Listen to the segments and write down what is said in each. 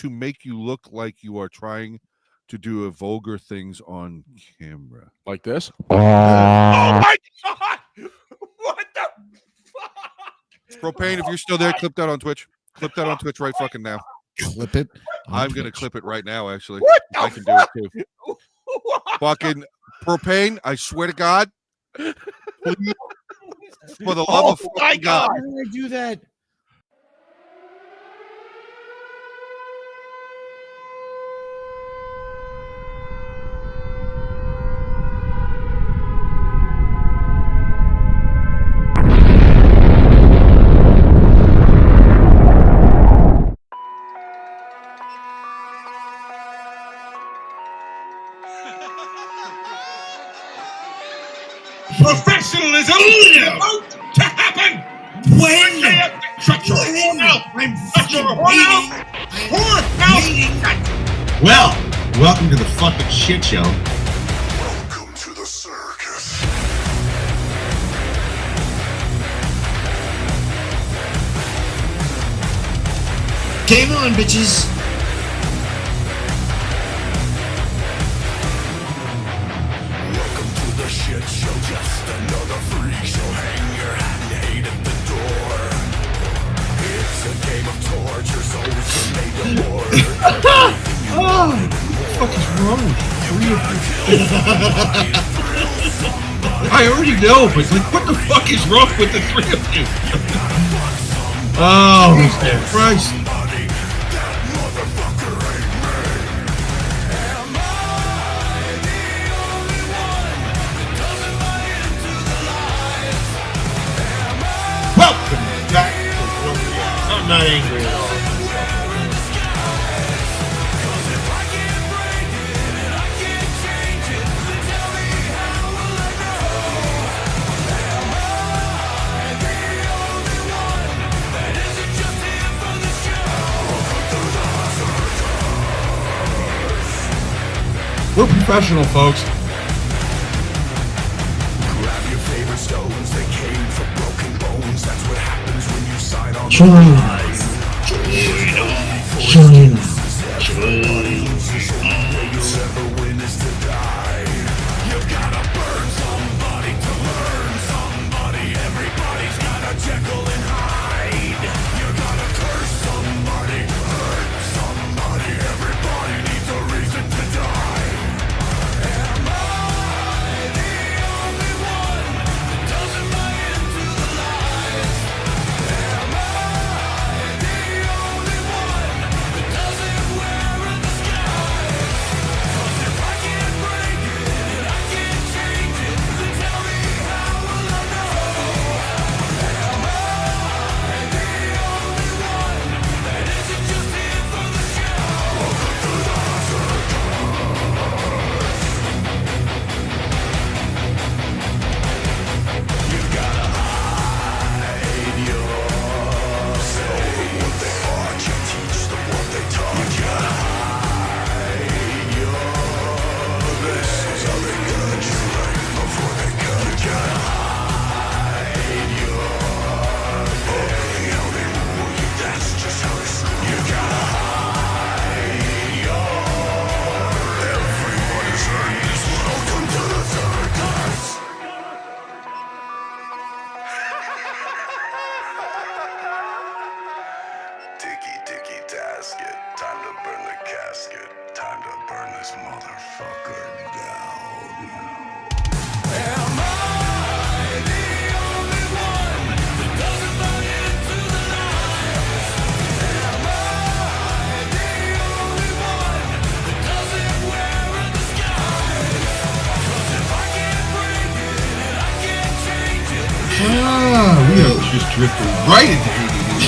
to make you look like you are trying to do a vulgar things on camera. Like this? Oh my God! What the fuck? Propane, if you're still there, clip that on Twitch. Clip that on Twitch right fucking now. Clip it. I'm going to clip it right now, actually. What the I can do it too. Fucking Propane, I swear to God. Please, for the love of my fucking God. Why did I do that? Professionalism is about to happen. When? Shut your mouth. I'm fucking waiting. Well, welcome to the fucking shit show. Welcome to the circus. Game on, bitches. Welcome to the shit show. Just another freak show. Hang your hat and hate at the door. It's a game of torture. Souls are made to order. Oh, what the fuck is wrong with you? I already know, but like, what the fuck is wrong with the three of you? Oh, Christ. Welcome back to Filthy Ass. I'm not angry at all. We're professional, folks. Grab your favorite stones. They came from broken bones. That's what happens when you sign on. You'll ever win is to die. You gotta burn somebody to learn somebody. Everybody's got a Jekyll and Hyde. You gotta curse somebody, hurt somebody. Everybody needs a reason to die. Am I the only one that doesn't buy into the lies? Am I the only one that doesn't wear a disguise? 'Cause if I can't break it, I can't change it. Then tell me how will I know? Am I the only one that isn't just here for the show? Welcome to the You gotta hide yourself. What they are, you teach them what they taught. You gotta hide your This is how they got you right before they cut you. Gotta hide your how they rule you. That's just how they screw you. Gotta hide your Everyone is earned this. Welcome to the circus. Dicky, dicky, tasket. Time to burn the casket. Time to burn this motherfucker down. Am I the only one that doesn't buy into the lies? Am I the only one that doesn't wear a disguise? 'Cause if I can't break it, I can't change it. We are just drifting right into ADD.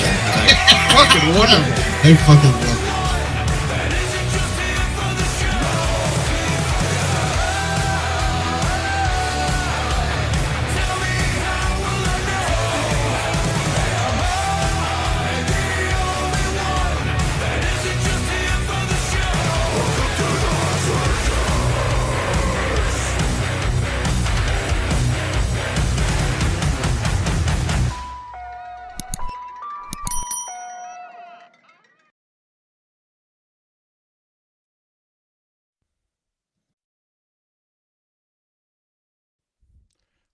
Fucking wonderful. I fucking love it.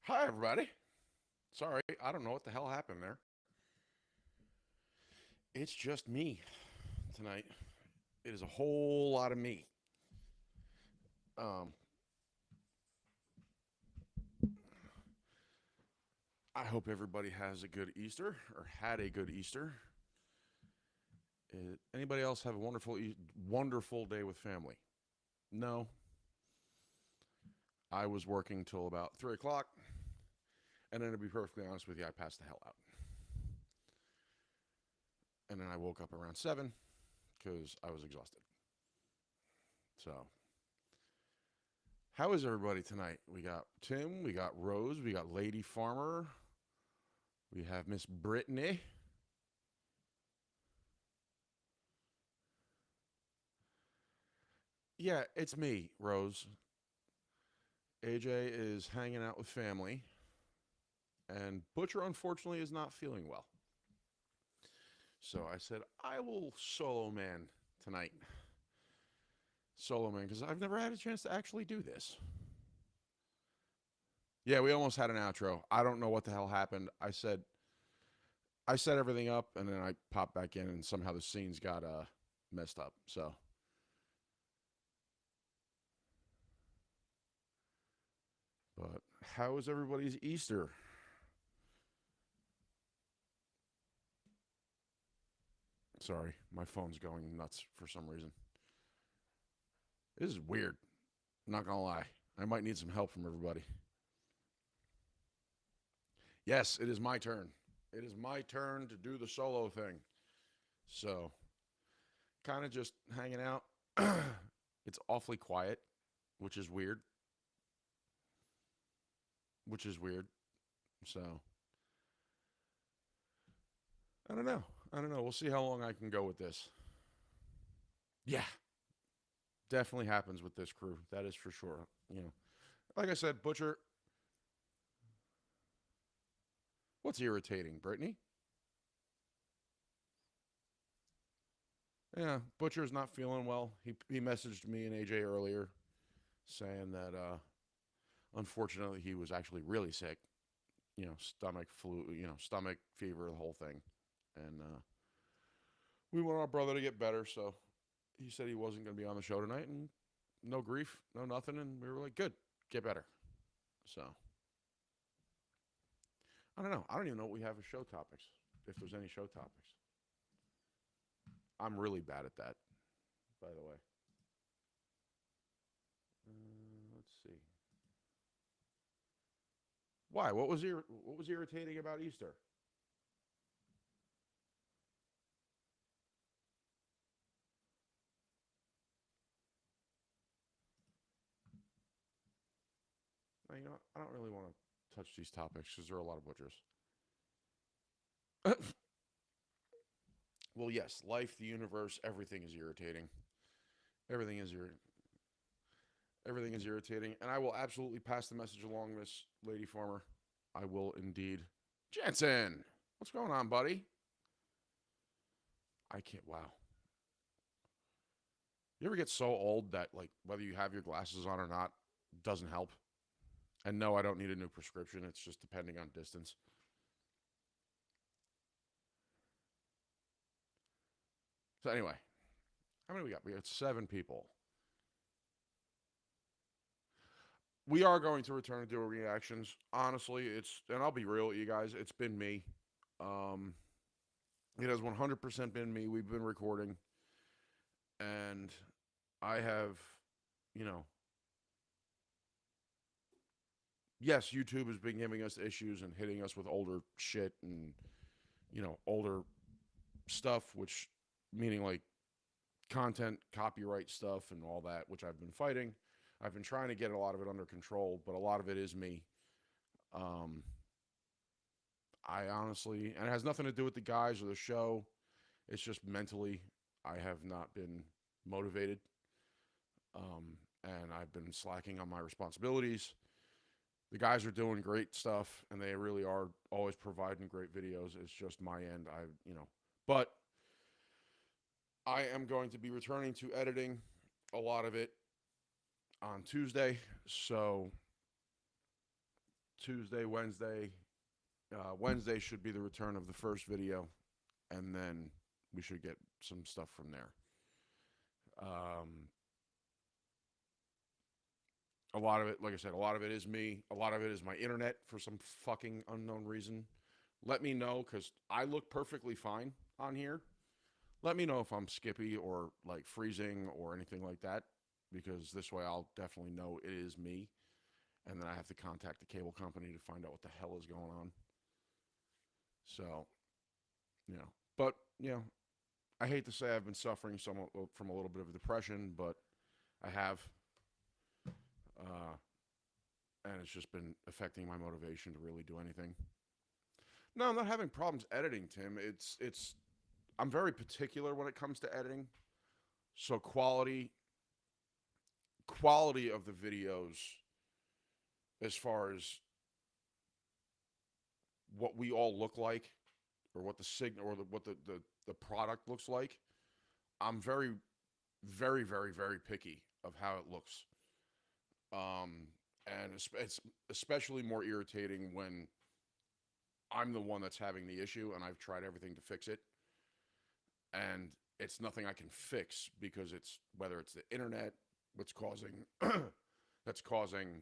Hi, everybody. Sorry, I don't know what the hell happened there. It's just me tonight. It is a whole lot of me. Um, I hope everybody has a good Easter or had a good Easter. Anybody else have a wonderful day with family? No. I was working till about 3 o'clock, and then to be perfectly honest with you, I passed the hell out. And then I woke up around 7 because I was exhausted. So, how is everybody tonight? We got Tim, we got Rose, we got Lady Farmer, we have Miss Brittany. Yeah, it's me, Rose. AJ is hanging out with family, and Butcher, unfortunately, is not feeling well. So I said, I will solo man tonight. Solo man, because I've never had a chance to actually do this. Yeah, we almost had an outro. I don't know what the hell happened. I set everything up, and then I popped back in, and somehow the scenes got messed up. So, but how is everybody's Easter? Sorry, my phone's going nuts for some reason. This is weird. I'm not gonna lie. I might need some help from everybody. Yes, it is my turn. It is my turn to do the solo thing. So, kind of just hanging out. It's awfully quiet, which is weird. Which is weird. So, I don't know. I don't know. We'll see how long I can go with this. Yeah, definitely happens with this crew. That is for sure. You know, like I said, Butcher. What's irritating, Brittany? Yeah, Butcher's not feeling well. He messaged me and AJ earlier saying that unfortunately he was actually really sick. You know, stomach flu, stomach fever, the whole thing. And we want our brother to get better, so he said he wasn't going to be on the show tonight, and no grief, no nothing, and we were like, good, get better. So, I don't know. I don't even know what we have as show topics, if there's any show topics. I'm really bad at that, by the way. Let's see. Why? What was irritating about Easter? You know, I don't really want to touch these topics because there are a lot of butchers. Well, yes, life, the universe, everything is irritating. Everything is everything is irritating, and I will absolutely pass the message along, Miss Lady Farmer. I will indeed. Jansen, what's going on, buddy? I can't. Wow. You ever get so old that like whether you have your glasses on or not doesn't help? And no, I don't need a new prescription. It's just depending on distance. So anyway, how many we got? We got 7 people. We are going to return to do reactions. Honestly, and I'll be real with you guys, it's been me. Um, it has 100% been me. We've been recording, and I have, you know, yes, YouTube has been giving us issues and hitting us with older shit and, older stuff, which meaning like content, copyright stuff, and all that, which I've been fighting. I've been trying to get a lot of it under control, but a lot of it is me. I honestly, and it has nothing to do with the guys or the show. It's just mentally, I have not been motivated. And I've been slacking on my responsibilities. The guys are doing great stuff, and they really are always providing great videos. It's just my end. But I am going to be returning to editing a lot of it on Tuesday. So Tuesday, Wednesday. Wednesday should be the return of the first video, and then we should get some stuff from there. A lot of it, like I said, a lot of it is me. A lot of it is my internet for some fucking unknown reason. Let me know, because I look perfectly fine on here. Let me know if I'm skippy or like freezing or anything like that, because this way I'll definitely know it is me. And then I have to contact the cable company to find out what the hell is going on. So, but, I hate to say I've been suffering somewhat from a little bit of depression, but I have. And it's just been affecting my motivation to really do anything. No, I'm not having problems editing, Tim. I'm very particular when it comes to editing. So quality of the videos, as far as what we all look like, or what the signal, or what the product looks like, I'm very, very, very, very picky of how it looks. And it's especially more irritating when I'm the one that's having the issue and I've tried everything to fix it, and it's nothing I can fix, because it's, whether it's the internet that's causing that's causing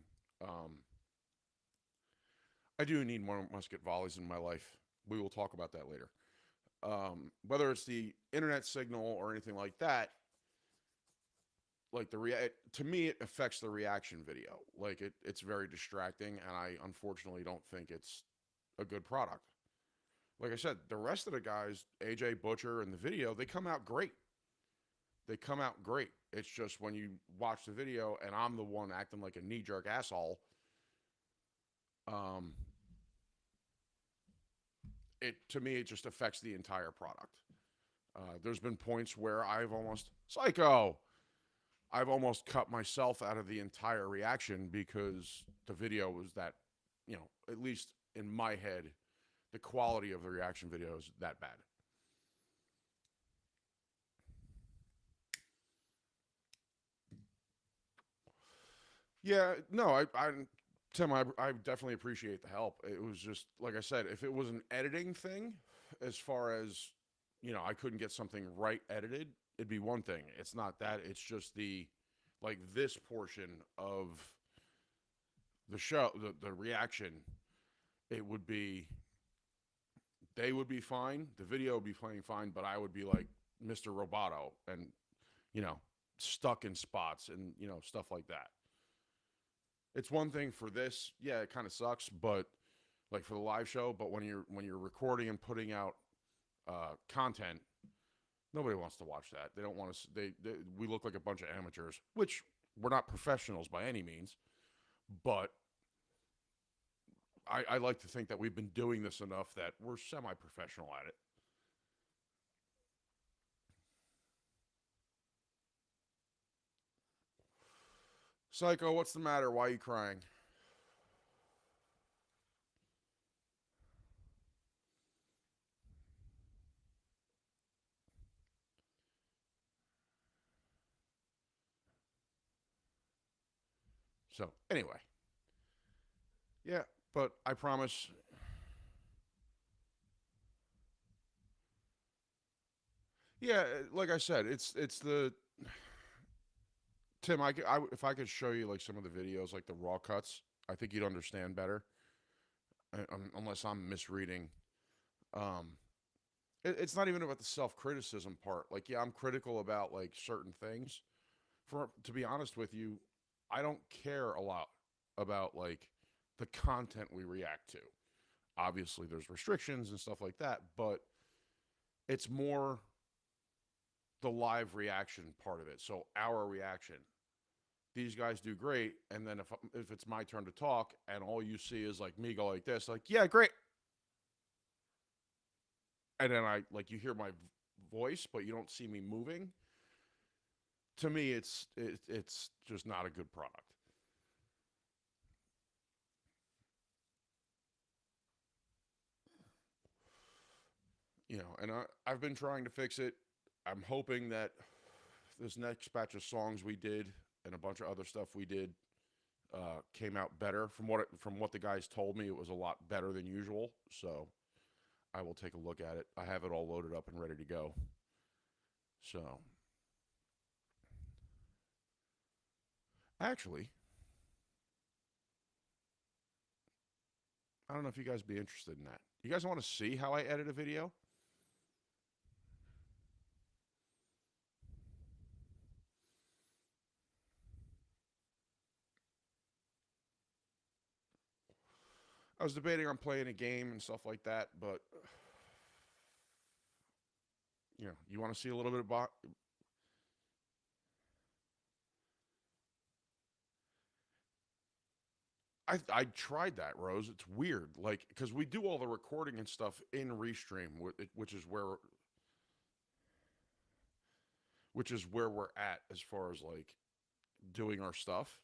I do need more musket volleys in my life. We will talk about that later. Whether it's the internet signal or anything like that, like to me, it affects the reaction video. Like it's very distracting, and I unfortunately don't think it's a good product. Like I said, the rest of the guys, AJ, Butcher, and the video, they come out great. They come out great. It's just when you watch the video and I'm the one acting like a knee-jerk asshole, to me, it just affects the entire product. There's been points where I've almost cut myself out of the entire reaction, because the video was that, at least in my head, the quality of the reaction video is that bad. Yeah, no, Tim, I definitely appreciate the help. It was just, like I said, if it was an editing thing, as far as, I couldn't get something right edited, it'd be one thing. It's not that. It's just this portion of the show, the reaction, they would be fine. The video would be playing fine, but I would be like Mr. Roboto and, stuck in spots and, stuff like that. It's one thing for this. Yeah, it kind of sucks, but like for the live show, but when you're recording and putting out content, nobody wants to watch that. They don't want to. We look like a bunch of amateurs, which we're not professionals by any means, but I like to think that we've been doing this enough that we're semi-professional at it. Psycho, what's the matter? Why are you crying? So, anyway. Yeah, but I promise. Yeah, like I said, it's the Tim. If I could show you like some of the videos, like the raw cuts, I think you'd understand better. Unless I'm misreading. It's not even about the self-criticism part. Like, yeah, I'm critical about like certain things. To be honest with you, I don't care a lot about like the content we react to. Obviously, there's restrictions and stuff like that, but it's more the live reaction part of it. So our reaction. These guys do great, and then if it's my turn to talk, and all you see is like me go like this, like, yeah, great. And then you hear my voice, but you don't see me moving. To me, it's just not a good product. And I've been trying to fix it. I'm hoping that this next batch of songs we did and a bunch of other stuff we did, came out better. From what the guys told me, it was a lot better than usual. So I will take a look at it. I have it all loaded up and ready to go. So actually, I don't know if you guys be interested in that. You guys want to see how I edit a video? I was debating on playing a game and stuff like that, but you want to see a little bit about. I tried that, Rose. It's weird, like, because we do all the recording and stuff in Restream, which is where we're at as far as like doing our stuff.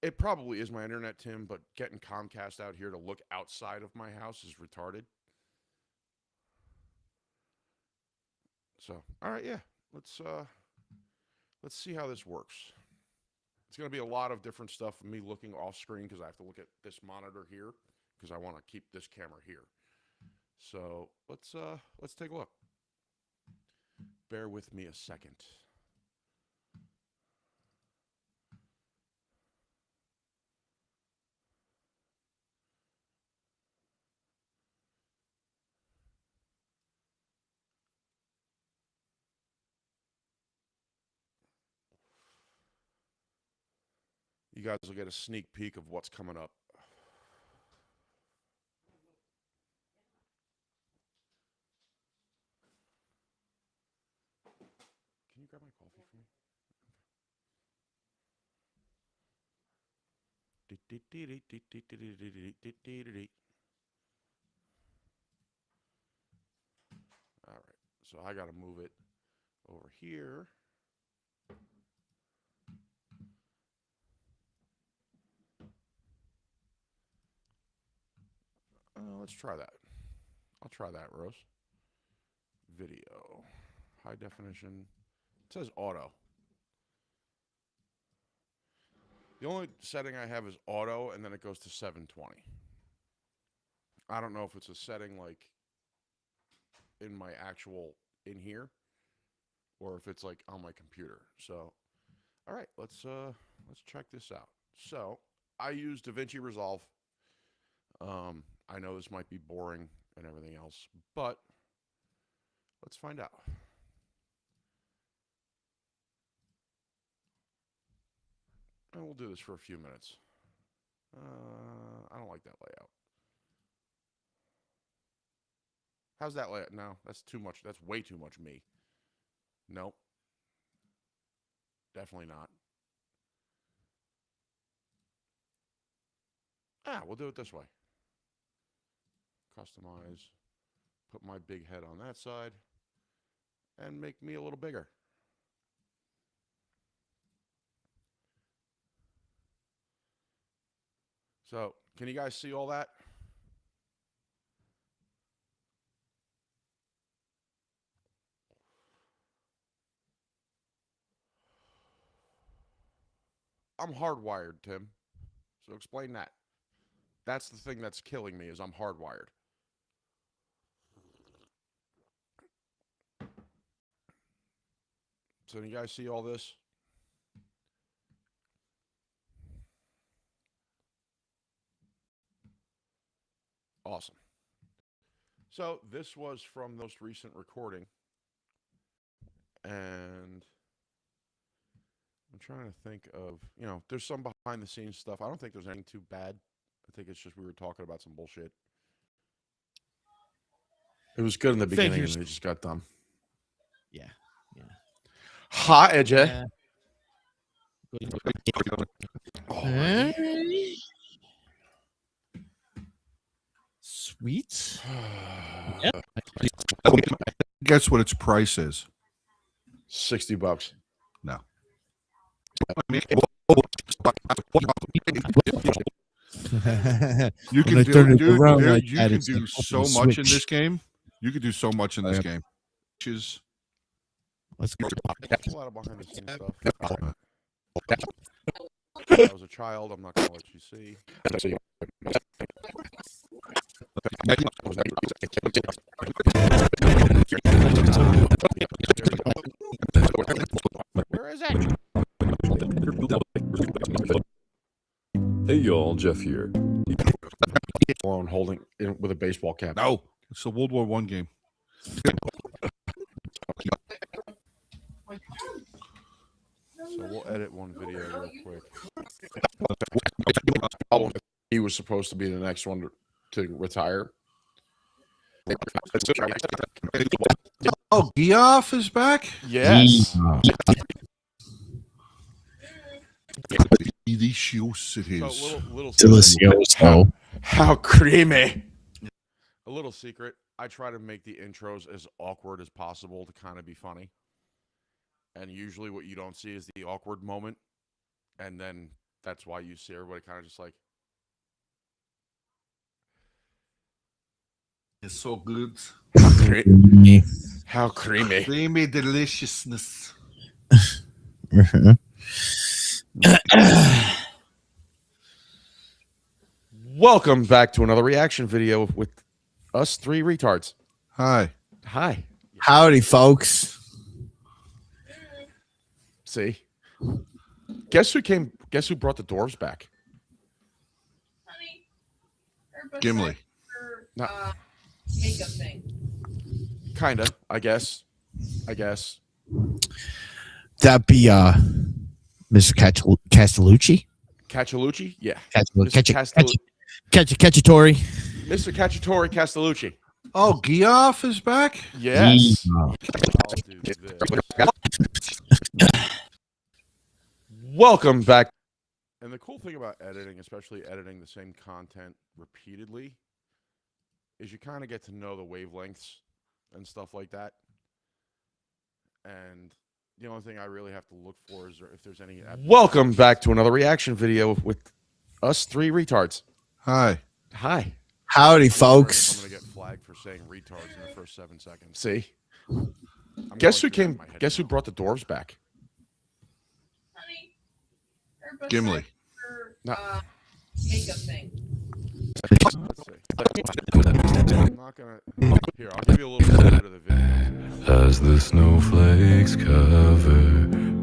It probably is my internet, Tim, but getting Comcast out here to look outside of my house is retarded. So, all right, yeah, let's see how this works. It's going to be a lot of different stuff of me looking off screen because I have to look at this monitor here because I want to keep this camera here. So let's take a look. Bear with me a second. You guys will get a sneak peek of what's coming up. Can you grab my coffee for me? All right, so I got to move it over here. Let's try that. I'll try that, Rose. Video. High definition. It says auto. The only setting I have is auto, and then it goes to 720. I don't know if it's a setting like in my actual in here, or if it's like on my computer. So, all right, let's check this out. So I use DaVinci Resolve. I know this might be boring and everything else, but let's find out. And we'll do this for a few minutes. I don't like that layout. How's that layout? No, that's too much. That's way too much me. Nope. Definitely not. We'll do it this way. Customize. Put my big head on that side. And make me a little bigger. So, can you guys see all that? I'm hardwired, Tim. So explain that. That's the thing that's killing me, is I'm hardwired. So you guys see all this? Awesome. So this was from the most recent recording. And I'm trying to think of, there's some behind the scenes stuff. I don't think there's anything too bad. I think it's just we were talking about some bullshit. It was good in the beginning and it just got dumb. Yeah. Hot, AJ. Sweet. Guess what its price is? $60. No. You can do so much in this game. You can do so much in this game. Let's go. There's a lot of behind the scenes stuff. I was a child. I'm not going to let you see. Where is it? Hey y'all, Jeff here. Alone holding with a baseball cap. No, it's the World War I game. So we'll edit one video real quick. He was supposed to be the next one to retire. Oh, Geoff is back? Yes. Delicious it So is. little Delicioso. How creamy. A little secret. I try to make the intros as awkward as possible to kind of be funny. And usually what you don't see is the awkward moment. And then that's why you see everybody kind of just like, It's so good. how creamy. Creamy deliciousness. Welcome back to another reaction video with us three retards. Hi. Hi. Howdy, folks. See? Guess who brought the dwarves back? Honey, her Gimli. her, No. makeup thing. Kinda, I guess. That be Mr. Castellucci? Castellucci? Yeah. Cacciatore. Mr. Cacciatore Castellucci. Oh, Geoff is back? Yes. I'll do this. Welcome back. And the cool thing about editing, especially editing the same content repeatedly, is you kind of get to know the wavelengths and stuff like that. And the only thing I really have to look for is if there's any... Welcome back to another reaction video with us three retards. Hi. Hi. Howdy, I'm folks. going to get flagged for saying retards in the first 7 seconds. See? Guess who brought the dwarves back? Honey, her Gimli. her, No. makeup thing. Let's see. I'm not gonna. Here, I'll give you a little bit of the video. As the snowflakes cover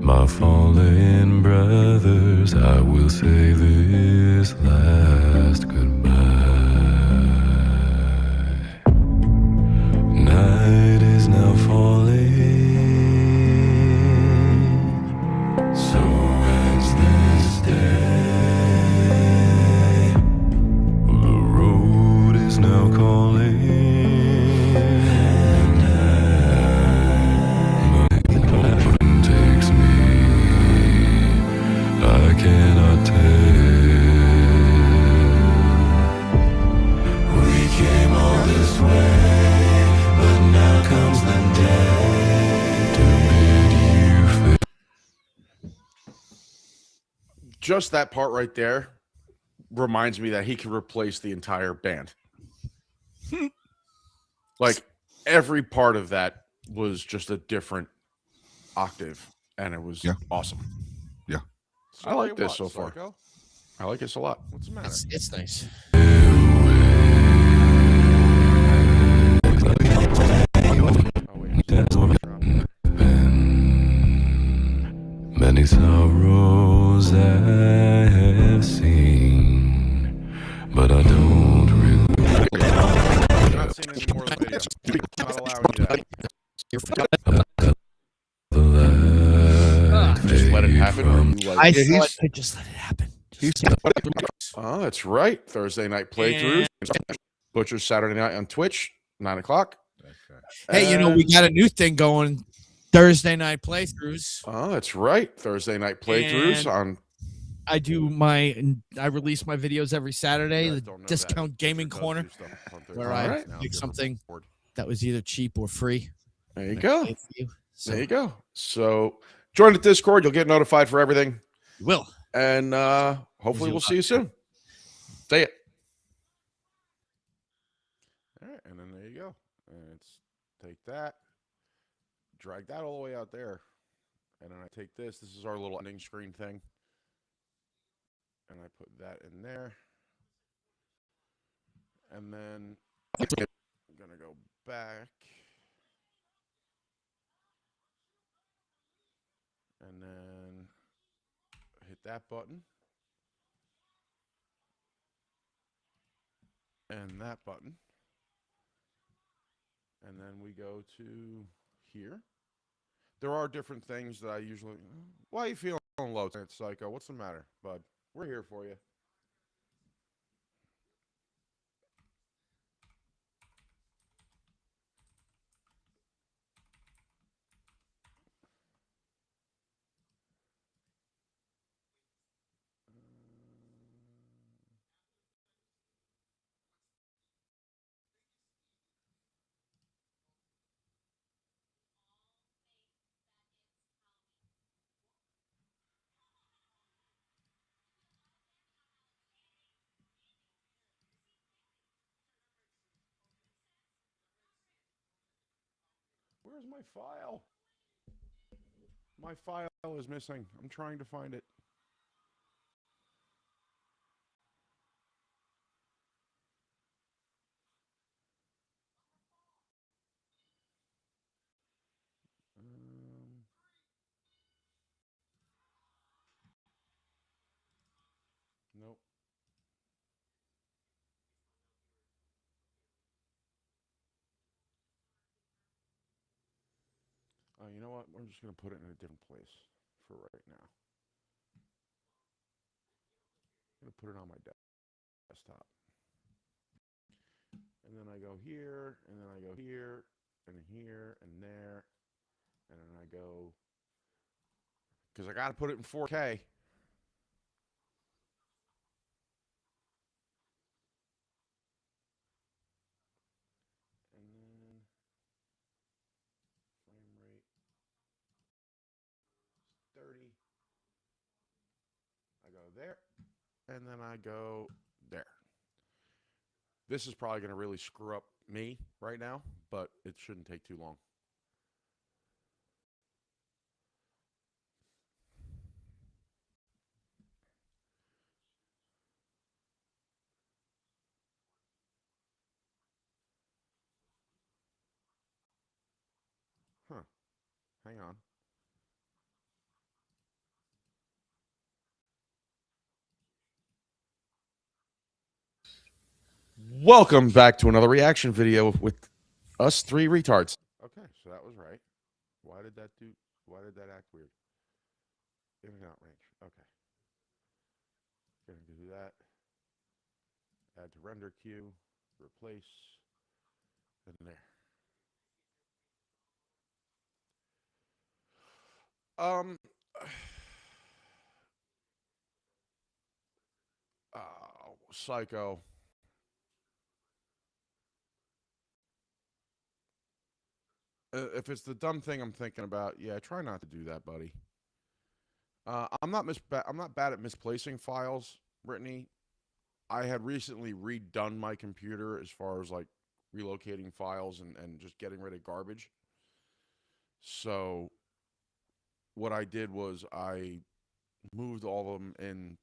my fallen brothers, I will say this last goodbye. Night is now falling, so ends this day. The road is now calling, and the mountain takes me. I cannot tell. We came all this way, but now comes the day to bid you farewell. Just that part right there reminds me that he can replace the entire band. Like every part of that was just a different octave, and it was awesome. Yeah. I like this so far. I like this a lot. What's the matter? It's nice. Many sorrows I have seen, but I don't regret. I'm not seeing any more of the video. I'm not allowing you that. The light Just let it happen. Or you like I it? thought I'd just let it happen. Oh, that's right. Thursday night playthroughs. Butcher's Saturday night on Twitch, 9 o'clock. Hey, we got a new thing going. Thursday night playthroughs. Oh, that's right. Thursday night playthroughs on. I release my videos every Saturday. You guys The don't know discount that. gaming Butcher does corner, do stuff on Thursday where I nights now. make something that was either cheap or free. There you go. Play for you. So There you go. So join the Discord. You'll get notified for everything. you will. And hopefully we'll see you soon. Say it. All right, and then there you go. And it's take that, drag that all the way out there, And then I take this. This is our little ending screen thing. And I put that in there. And then I'm going to go back. And then hit that button. And that button. And then we go to here. There are different things that I usually... Why are you feeling low tonight, Psycho? What's the matter, bud? We're here for you. Where's my file? My file is missing. I'm trying to find it. Nope. You know what? We're just going to put it in a different place for right now. I'm going to put it on my desktop. And then I go here, and then I go here, and here, and there. And then I go... Because I got to put it in 4K. And then... Frame rate... 30. I go there. And then I go there. This is probably going to really screw up me right now, but it shouldn't take too long. Huh. Hang on. Welcome back to another reaction video with us three retards. Okay, so that was right. Why did that act weird? In and out range. Okay. Gonna do that. Add to render queue. Replace. And there. Psycho. If it's the dumb thing I'm thinking about, yeah, try not to do that, buddy. I'm not bad at misplacing files, Brittany. I had recently redone my computer as far as like relocating files and just getting rid of garbage. So what I did was I moved all of them in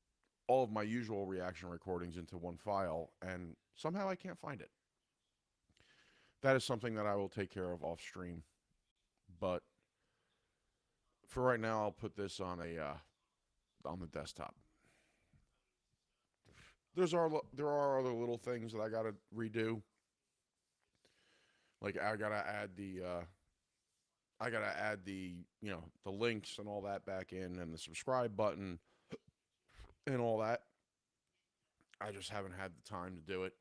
all of my usual reaction recordings into one file, and somehow I can't find it. That is something that I will take care of off stream. But for right now, I'll put this on the desktop. There are other little things that I gotta redo. Like I gotta add the the links and all that back in, and the subscribe button and all that. I just haven't had the time to do it,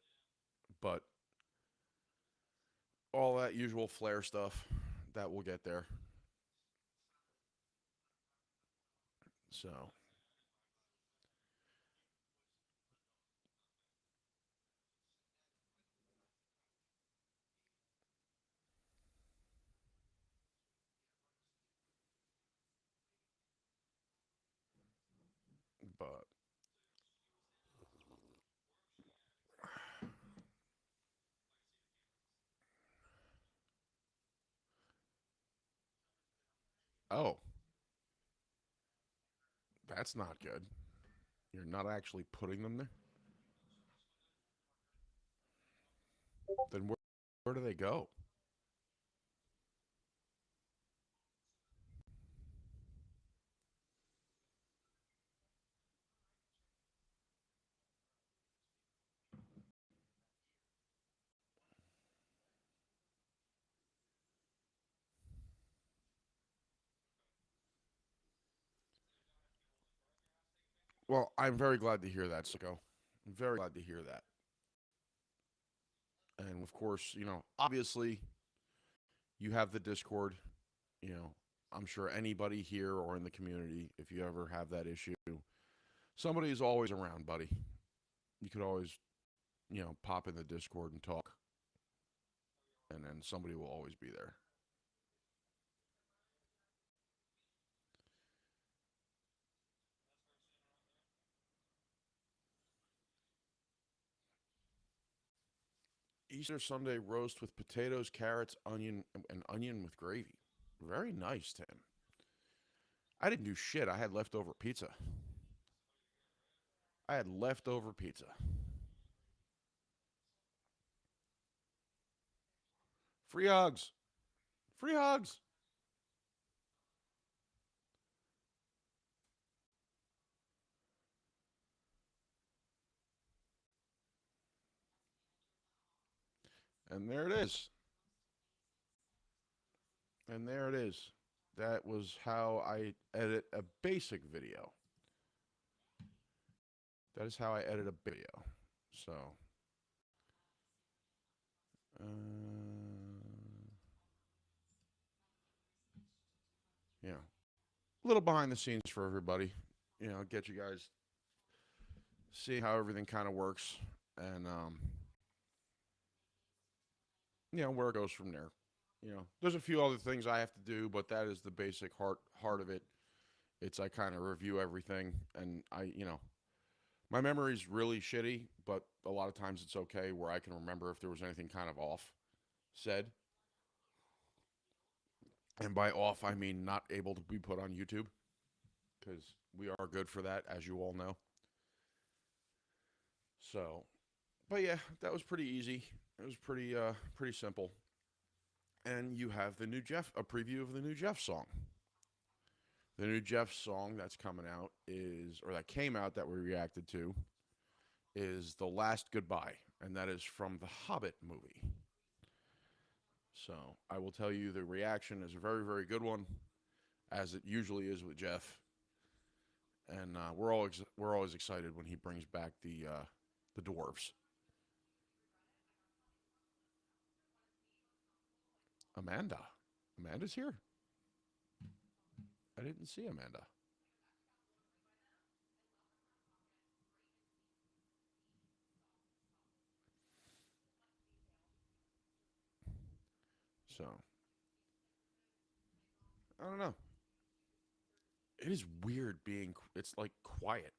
but all that usual flair stuff, that will get there. So but oh, That's not good. You're not actually putting them there. Then where do they go? Well, I'm very glad to hear that, Sicko. I'm very glad to hear that. And of course, obviously, you have the Discord. You know, I'm sure anybody here or in the community, if you ever have that issue, somebody is always around, buddy. You could always, pop in the Discord and talk, and then somebody will always be there. Easter Sunday roast with potatoes, carrots, onion, and onion with gravy. Very nice, Tim. I didn't do shit. I had leftover pizza. I had leftover pizza. Free hugs. Free hugs. And there it is. And there it is. That was how I edit a basic video. That is how I edit a video. So, uh, yeah, a little behind the scenes for everybody. Get you guys see how everything kind of works, and where it goes from there. There's a few other things I have to do, but that is the basic heart of it. It's I kind of review everything, and my memory's really shitty, but a lot of times it's okay where I can remember if there was anything kind of off said. And by off, I mean not able to be put on YouTube, because we are good for that, as you all know. So, but yeah, that was pretty easy. It was pretty simple. And you have a preview of the new Jeff song. The new Jeff song that's coming out that came out that we reacted to, is The Last Goodbye, and that is from the Hobbit movie. So I will tell you the reaction is a very, very good one, as it usually is with Jeff. And we're always excited when he brings back the dwarves. Amanda's here. I didn't see Amanda. So I don't know. It is weird it's like quiet.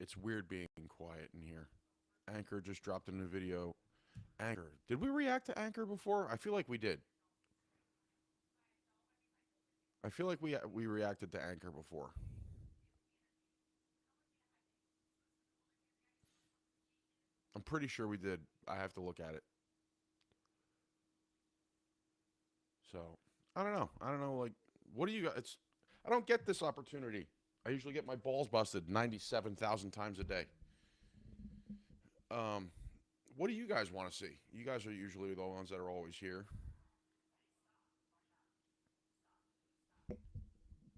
It's weird being quiet in here. Anchor just dropped a new video. Anchor. Did we react to Anchor before? I feel like we did. I feel like we reacted to Anchor before. I'm pretty sure we did. I have to look at it. So, I don't know. Like, what do you guys... I don't get this opportunity. I usually get my balls busted 97,000 times a day. What do you guys want to see? You guys are usually the ones that are always here.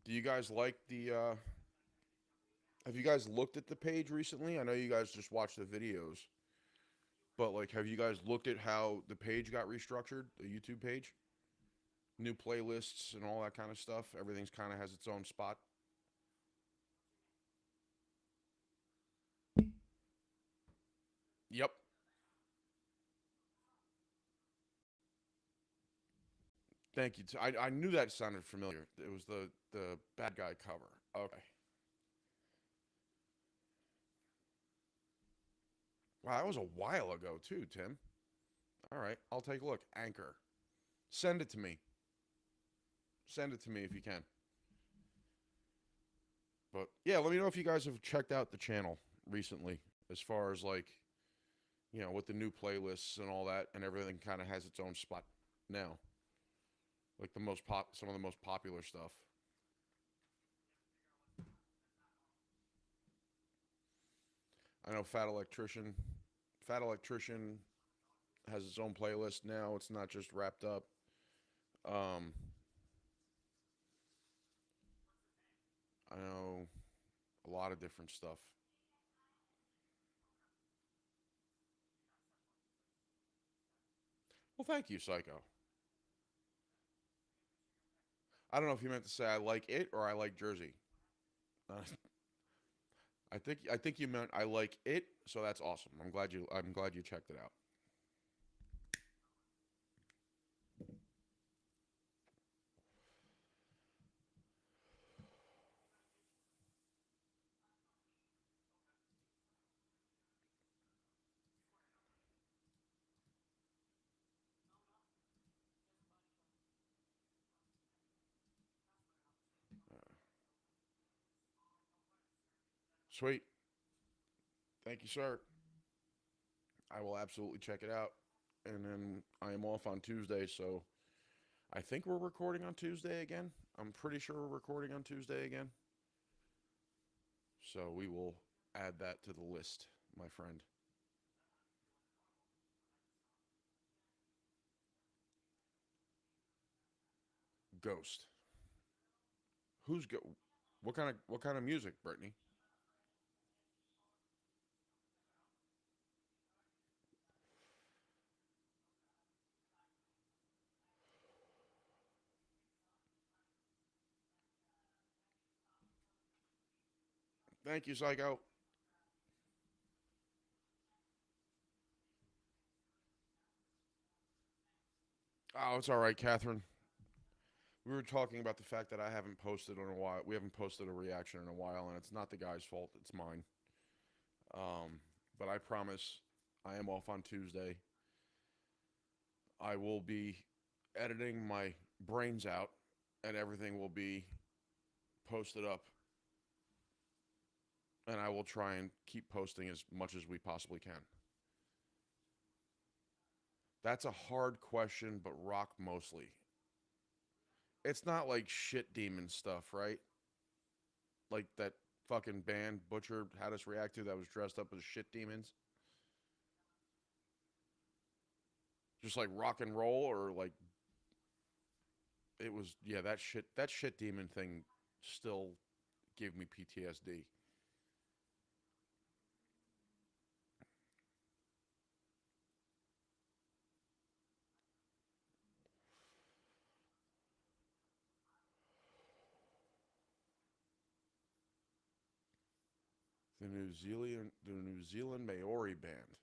Do you guys like have you guys looked at the page recently? I know you guys just watched the videos. But, like, have you guys looked at how the page got restructured? The YouTube page? New playlists and all that kind of stuff. Everything's kind of has its own spot. Yep. Thank you. I knew that sounded familiar. It was the bad guy cover. Okay. Wow, that was a while ago too, Tim. All right, I'll take a look. Anchor. Send it to me. Send it to me if you can. But yeah, let me know if you guys have checked out the channel recently, as far as like, with the new playlists and all that, and everything kind of has its own spot now. Like some of the most popular stuff. I know Fat Electrician has its own playlist now. It's not just wrapped up. Um, I know a lot of different stuff. Well, thank you, Psycho. I don't know if you meant to say I like it or I like Jersey. Uh, I think you meant I like it, so that's awesome. I'm glad you checked it out. Sweet. Thank you, sir. I will absolutely check it out. And then I am off on Tuesday, so I think we're recording on Tuesday again. I'm pretty sure we're recording on Tuesday again. So we will add that to the list, my friend. Ghost. Who's go? What kind of music, Brittany? Thank you, Psycho. Oh, it's all right, Catherine. We were talking about the fact that I haven't posted in a while. We haven't posted a reaction in a while, and it's not the guy's fault. It's mine. But I promise I am off on Tuesday. I will be editing my brains out, and everything will be posted up. And I will try and keep posting as much as we possibly can. That's a hard question, but rock mostly. It's not like shit demon stuff, right? Like that fucking band Butcher had us react to that was dressed up as shit demons. Just like rock and roll, or like it was, yeah, that shit demon thing still gave me PTSD. The New Zealand Maori band,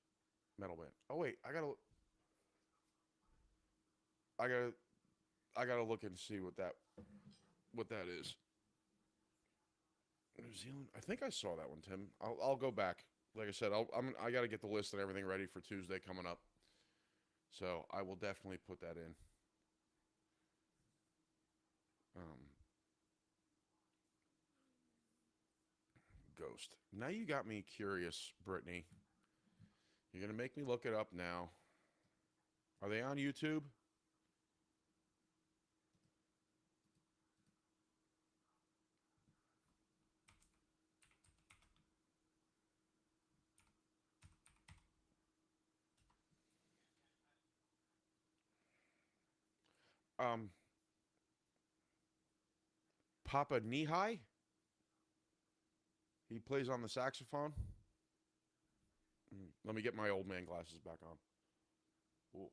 metal band. Oh wait, I gotta I gotta look and see what that is. New Zealand. I think I saw that one, Tim. I'll go back. Like I said, I gotta get the list and everything ready for Tuesday coming up. So I will definitely put that in. Um, Ghost. Now you got me curious, Brittany. You're gonna make me look it up now. Are they on YouTube? Um, Papa Nihai. He plays on the saxophone. Let me get my old man glasses back on. Ooh.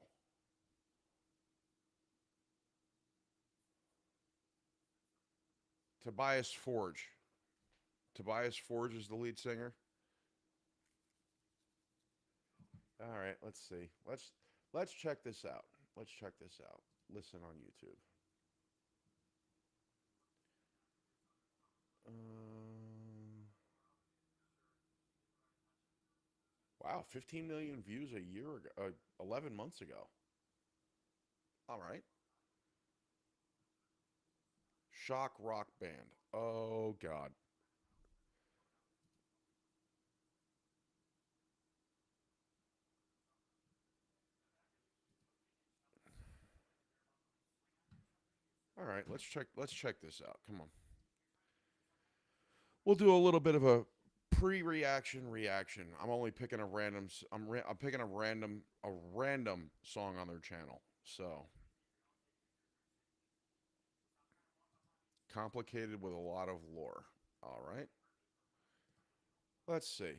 Tobias Forge. Tobias Forge is the lead singer. All right, let's see. Let's check this out. Let's check this out. Listen on YouTube. Wow, 15 million views a year ago, 11 months ago. All right. Shock rock band. Oh God. All right, let's check this out. Come on. We'll do a little bit of a pre-reaction reaction. I'm only picking a random I'm picking a random song on their channel. So, complicated with a lot of lore. All right. Let's see.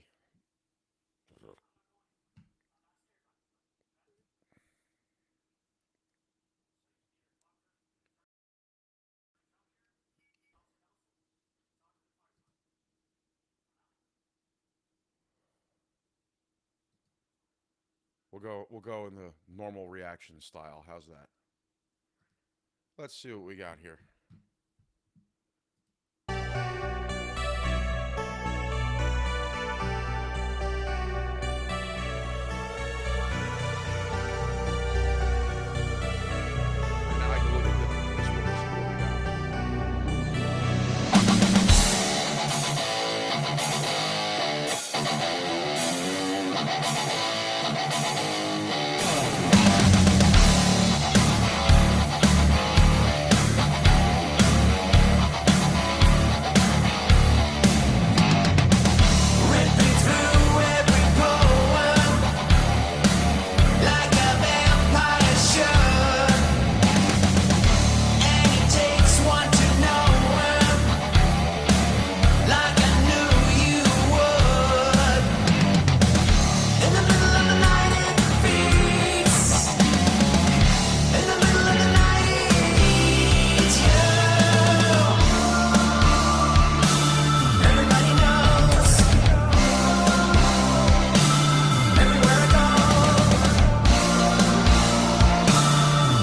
We'll go in the normal reaction style. How's that? Let's see what we got here. And now I can look at this one. See what we got. Ripping through every poem like a vampire should, and it takes one to know him like I knew you would. In the middle of the night it beats. In the middle of the night it eats you. Everybody knows. Everywhere I go,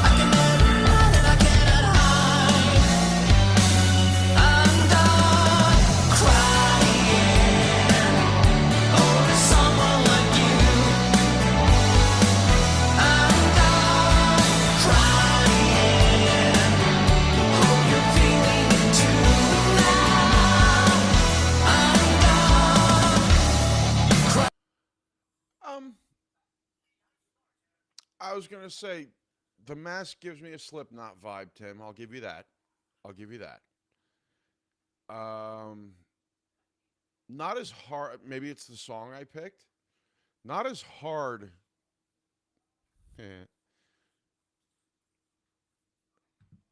I can never run and I cannot hide. I'm done crying over someone like you. I'm done crying. Hope you're feeling it too now. I'm done. I was gonna say, the mask gives me a Slipknot vibe, Tim. I'll give you that. I'll give you that. Not as hard. Maybe it's the song I picked. Not as hard. Eh.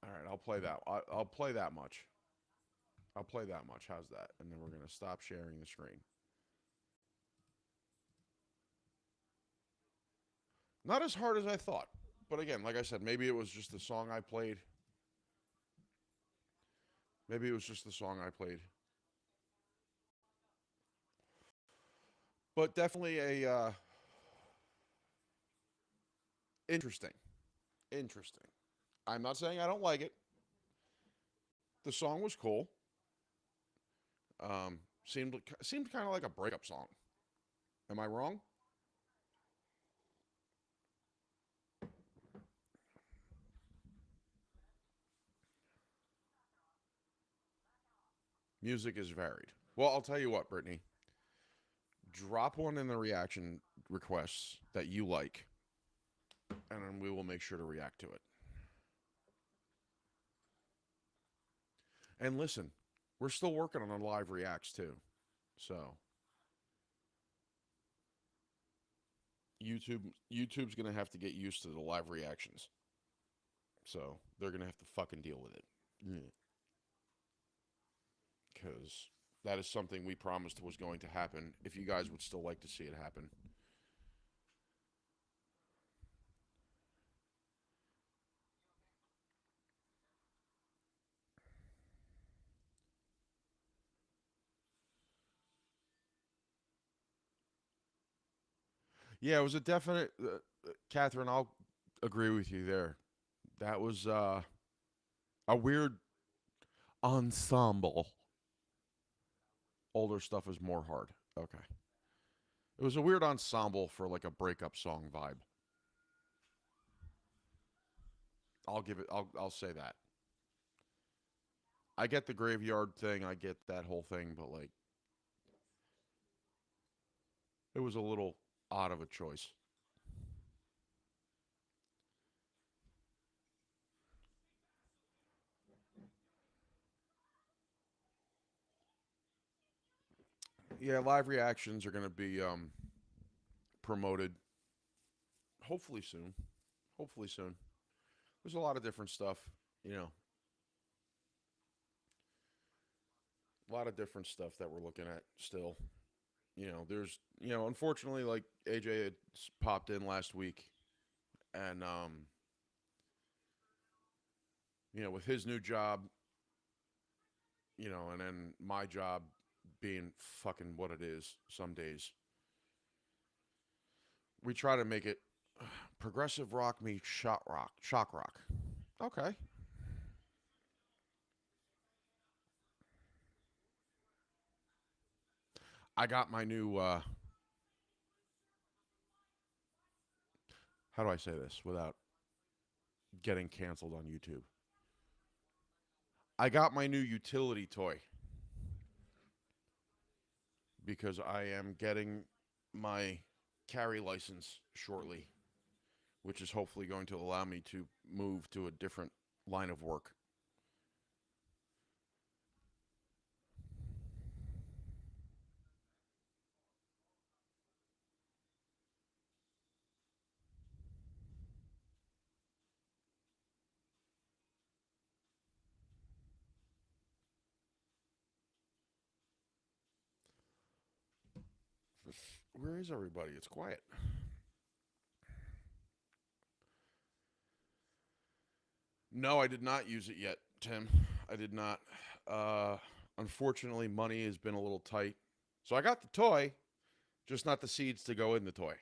All right, I'll play that. I'll play that much. I'll play that much. How's that? And then we're gonna stop sharing the screen. Not as hard as I thought. But again, like I said, maybe it was just the song I played. Maybe it was just the song I played. But definitely a interesting. Interesting. I'm not saying I don't like it. The song was cool. Seemed kind of like a breakup song. Am I wrong? Music is varied. Well, I'll tell you what, Brittany. Drop one in the reaction requests that you like, and then we will make sure to react to it. And listen, we're still working on our live reacts too. So YouTube's gonna have to get used to the live reactions. So they're gonna have to fucking deal with it. Because that is something we promised was going to happen. If you guys would still like to see it happen. Yeah, it was a definite. Catherine, I'll agree with you there. That was a weird ensemble. Older stuff is more hard. Okay. It was a weird ensemble for like a breakup song vibe. I'll give it. I'll say that. I get the graveyard thing. I get that whole thing, but like, it was a little odd of a choice. Yeah, live reactions are going to be promoted hopefully soon. Hopefully soon. There's a lot of different stuff, you know, a lot of different stuff that we're looking at still. There's, unfortunately, like AJ had popped in last week, and with his new job, and then my job being fucking what it is some days, we try to make it progressive rock meets shock rock. Okay. I got my new how do I say this without getting canceled on YouTube? I got my new utility toy because I am getting my carry license shortly, which is hopefully going to allow me to move to a different line of work. Where is everybody? It's quiet. No, I did not use it yet, Tim. I did not. Unfortunately, money has been a little tight. So I got the toy, just not the seeds to go in the toy.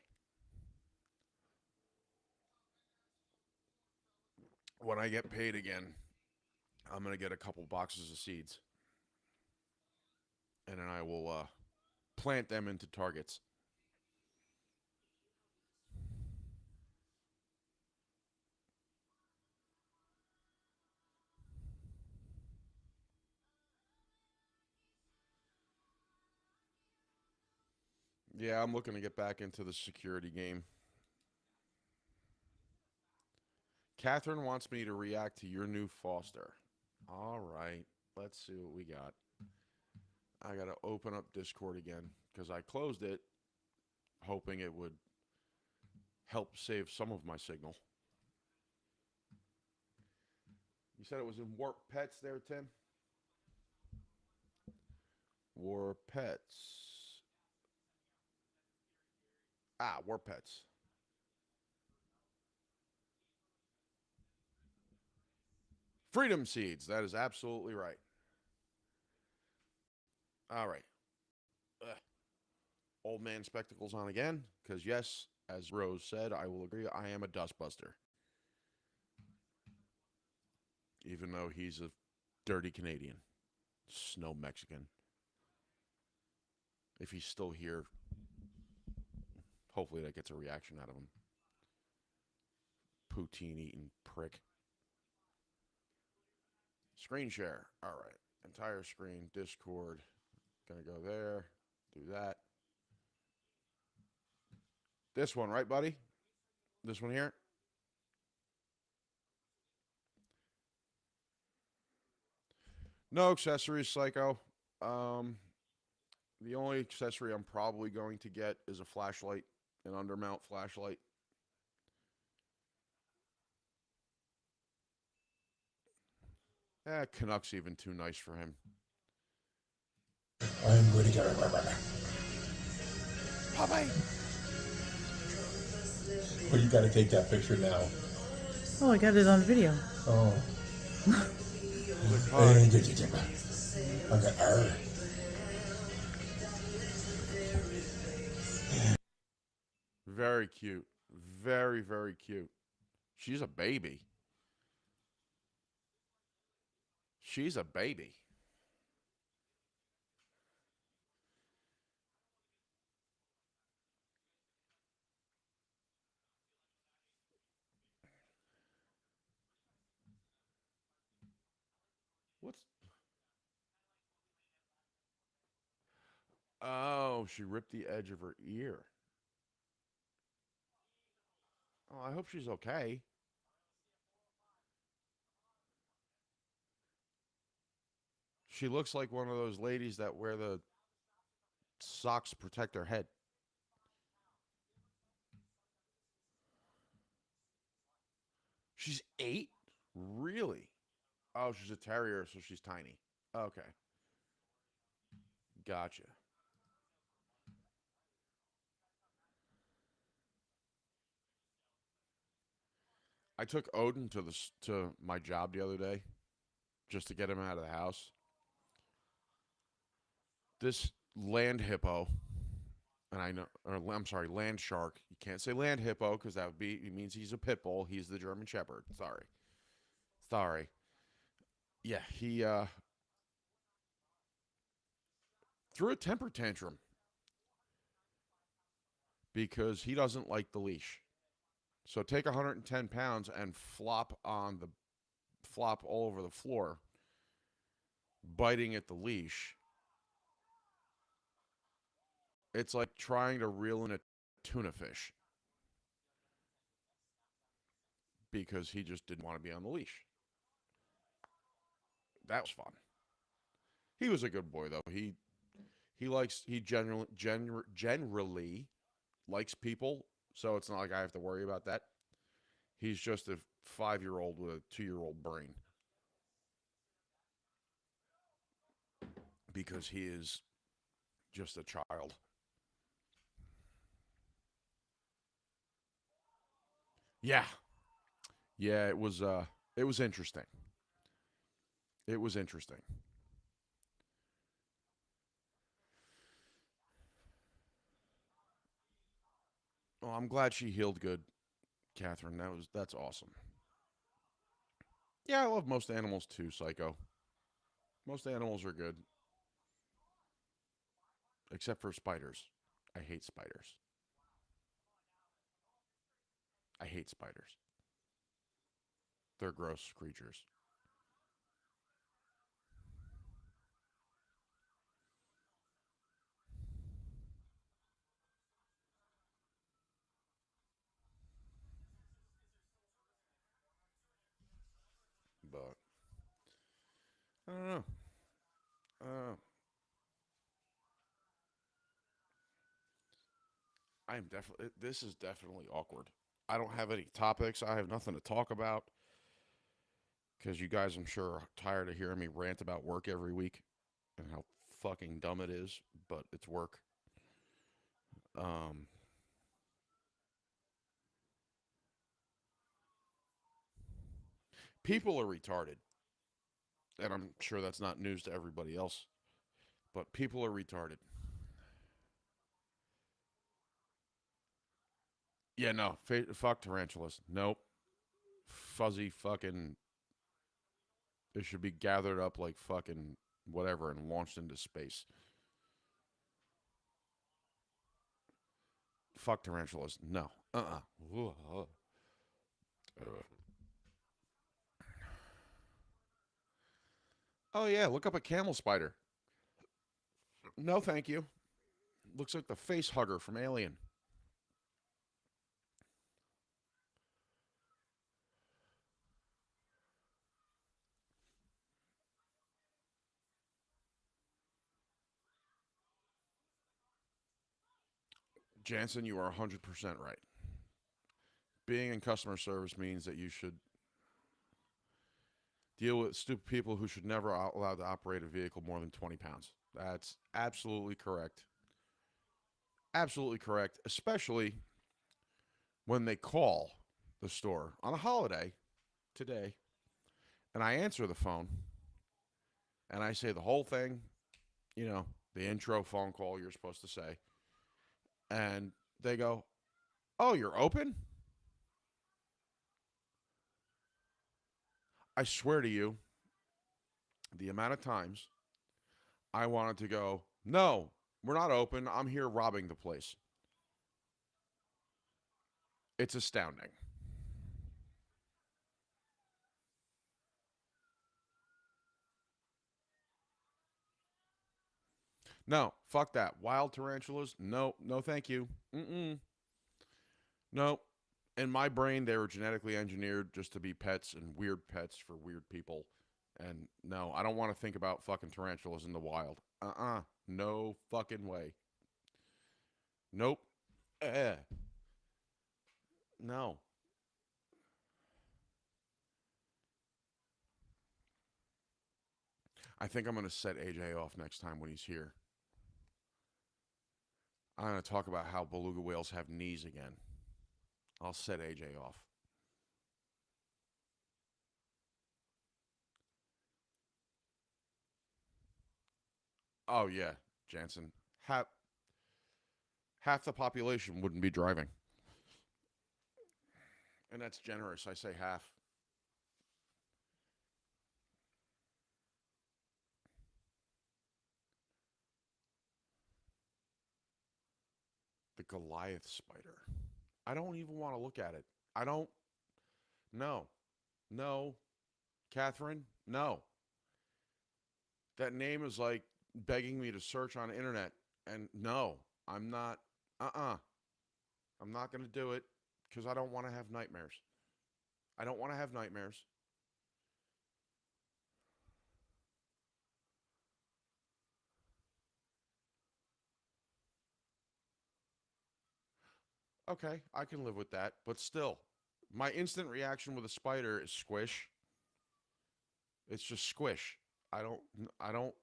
When I get paid again, I'm going to get a couple boxes of seeds. And then I will plant them into targets. Yeah, I'm looking to get back into the security game. Catherine wants me to react to your new Foster. All right, let's see what we got. I got to open up Discord again because I closed it hoping it would help save some of my signal. You said it was in Warp Pets there, Tim? Warp Pets. Warp Pets. Freedom Seeds. That is absolutely right. All right. Old man spectacles on again, because yes, as Rose said, I will agree, I am a dustbuster. Even though he's a dirty Canadian. Snow Mexican. If he's still here, hopefully that gets a reaction out of him. Poutine eating prick. Screen share. All right. Entire screen. Discord. Gonna go there. Do that. This one, right, buddy? This one here? No accessories, Psycho. The only accessory I'm probably going to get is a flashlight, an undermount flashlight. Canuck's even too nice for him. I'm going to get it. Popeye! Well, you got to take that picture now. Oh, I got it on video. Oh. Very cute. Very, very cute. She's a baby. She's a baby. What's Oh, she ripped the edge of her ear. Oh, I hope she's okay. She looks like one of those ladies that wear the socks to protect their head. She's 8? Really? Oh, she's a terrier, so she's tiny. Okay. Gotcha. I took Odin to my job the other day just to get him out of the house. This land hippo, and I know, or I'm sorry, land shark. You can't say land hippo because that would be, it means he's a pit bull. He's the German Shepherd. Sorry. Sorry. Yeah, he threw a temper tantrum because he doesn't like the leash. So take 110 pounds and flop all over the floor, biting at the leash. It's like trying to reel in a tuna fish because he just didn't want to be on the leash. That was fun. He was a good boy though. He generally likes people, so it's not like I have to worry about that. He's just a 5-year-old with a 2-year-old brain because he is just a child. Yeah. Yeah, it was interesting. It was interesting. Well, I'm glad she healed good, Catherine. That's awesome. Yeah, I love most animals too, Psycho. Most animals are good, except for spiders. I hate spiders. I hate spiders. They're gross creatures. But I don't know. Uh, I'm definitely. This is definitely awkward. I don't have any topics. I have nothing to talk about because you guys, I'm sure, are tired of hearing me rant about work every week and how fucking dumb it is. But it's work. Um, People are retarded, and I'm sure that's not news to everybody else. But people are retarded. Yeah, no. Fuck tarantulas. Nope. Fuzzy fucking. It should be gathered up like fucking whatever and launched into space. Fuck tarantulas. No. Uh-uh. Oh, yeah. Look up a camel spider. No, thank you. Looks like the face hugger from Alien. Jansen, you are 100% right. Being in customer service means that you should deal with stupid people who should never allowed to operate a vehicle more than 20 pounds. That's absolutely correct. Absolutely correct, especially when they call the store on a holiday today and I answer the phone and I say the whole thing, the intro phone call you're supposed to say, and they go, "Oh, you're open?" I swear to you, the amount of times I wanted to go, "No, we're not open. I'm here robbing the place." It's astounding. No, fuck that. Wild tarantulas? No, no, thank you. No. In my brain, they were genetically engineered just to be pets and weird pets for weird people. And no, I don't want to think about fucking tarantulas in the wild. No fucking way. Nope. No. I think I'm going to set AJ off next time when he's here. I'm going to talk about how beluga whales have knees again. I'll set AJ off. Oh, yeah, Jansen. Half the population wouldn't be driving. And that's generous. I say half. The Goliath spider. I don't even want to look at it. I don't. No. No. Catherine, no. That name is like begging me to search on the internet. And no, I'm not. I'm not going to do it because I don't want to have nightmares. I don't want to have nightmares. Okay, I can live with that. But still, my instant reaction with a spider is squish. It's just squish. I don't, I don't,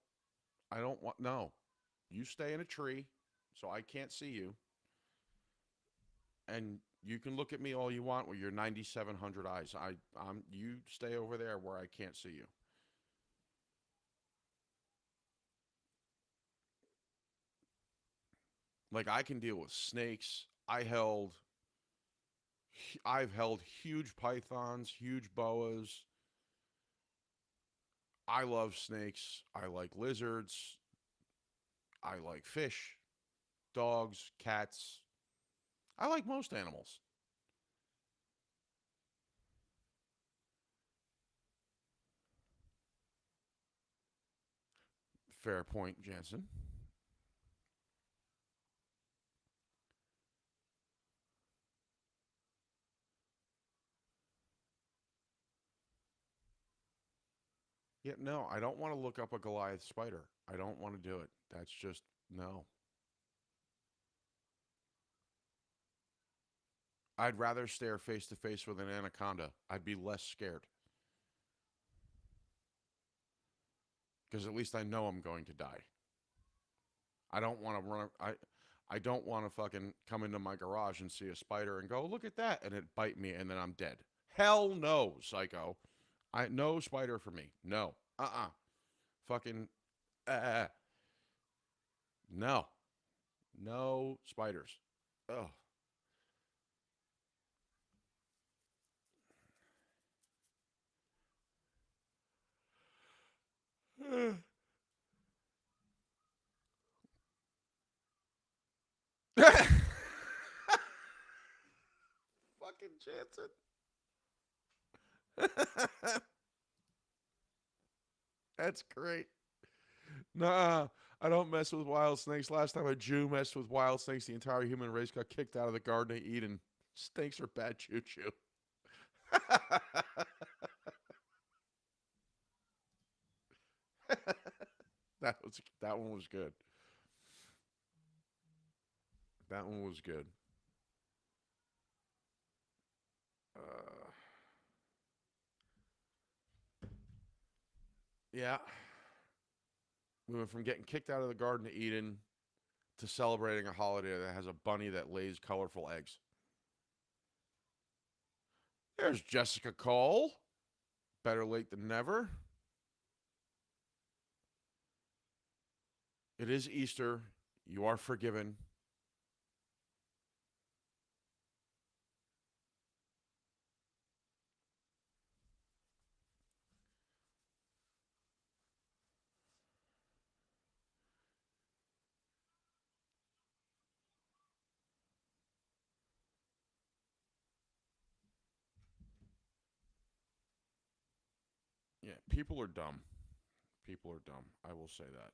I don't want, no. You stay in a tree so I can't see you. And you can look at me all you want with your 9,700 eyes. You stay over there where I can't see you. Like I can deal with snakes. I've held huge pythons, huge boas. I love snakes. I like lizards. I like fish, dogs, cats. I like most animals. Fair point, Jansen. Yeah, no, I don't want to look up a Goliath spider. I don't want to do it. That's just no. I'd rather stare face to face with an anaconda. I'd be less scared. Because at least I know I'm going to die. I don't want to run. I don't want to fucking come into my garage and see a spider and go, look at that, and it bite me, and then I'm dead. Hell no, psycho. No spider for me. No. Fucking no. No spiders. Ugh. Fucking Jansen. That's great. Nah, I don't mess with wild snakes. Last time a Jew messed with wild snakes, the entire human race got kicked out of the Garden of Eden. Snakes are bad choo-choo. that one was good. That one was good. Yeah. We went from getting kicked out of the Garden of Eden to celebrating a holiday that has a bunny that lays colorful eggs. There's Jessica Cole. Better late than never. It is Easter. You are forgiven. Yeah, people are dumb. People are dumb. I will say that.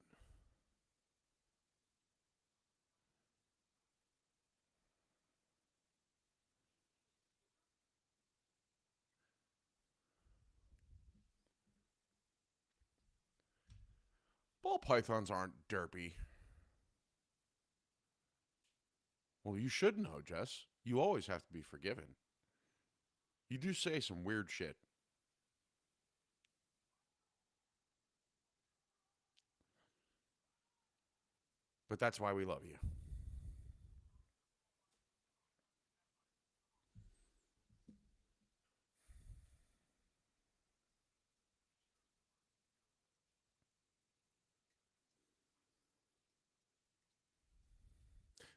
Ball pythons aren't derpy. Well, you should know, Jess. You always have to be forgiven. You do say some weird shit. But that's why we love you.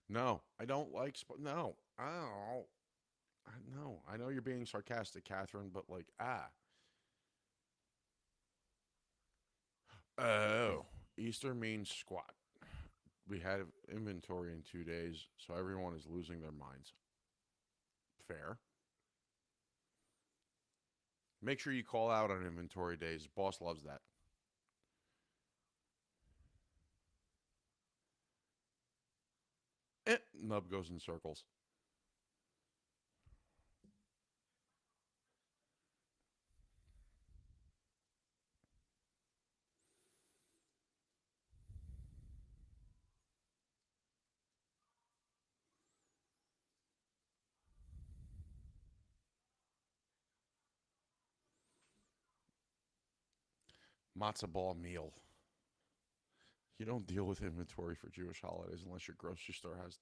No, I don't like. No, I don't. No, I know you're being sarcastic, Catherine, but like, oh, Easter means squat. We had inventory in 2 days, so everyone is losing their minds. Fair. Make sure you call out on inventory days. Boss loves that. Nub goes in circles. Matzo ball meal. You don't deal with inventory for Jewish holidays unless your grocery store has.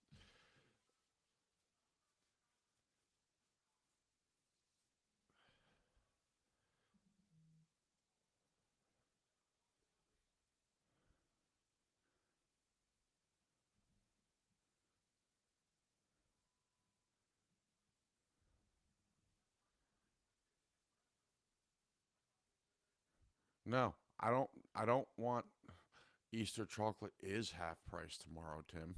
No, I don't. I don't want Easter chocolate is half price tomorrow, Tim.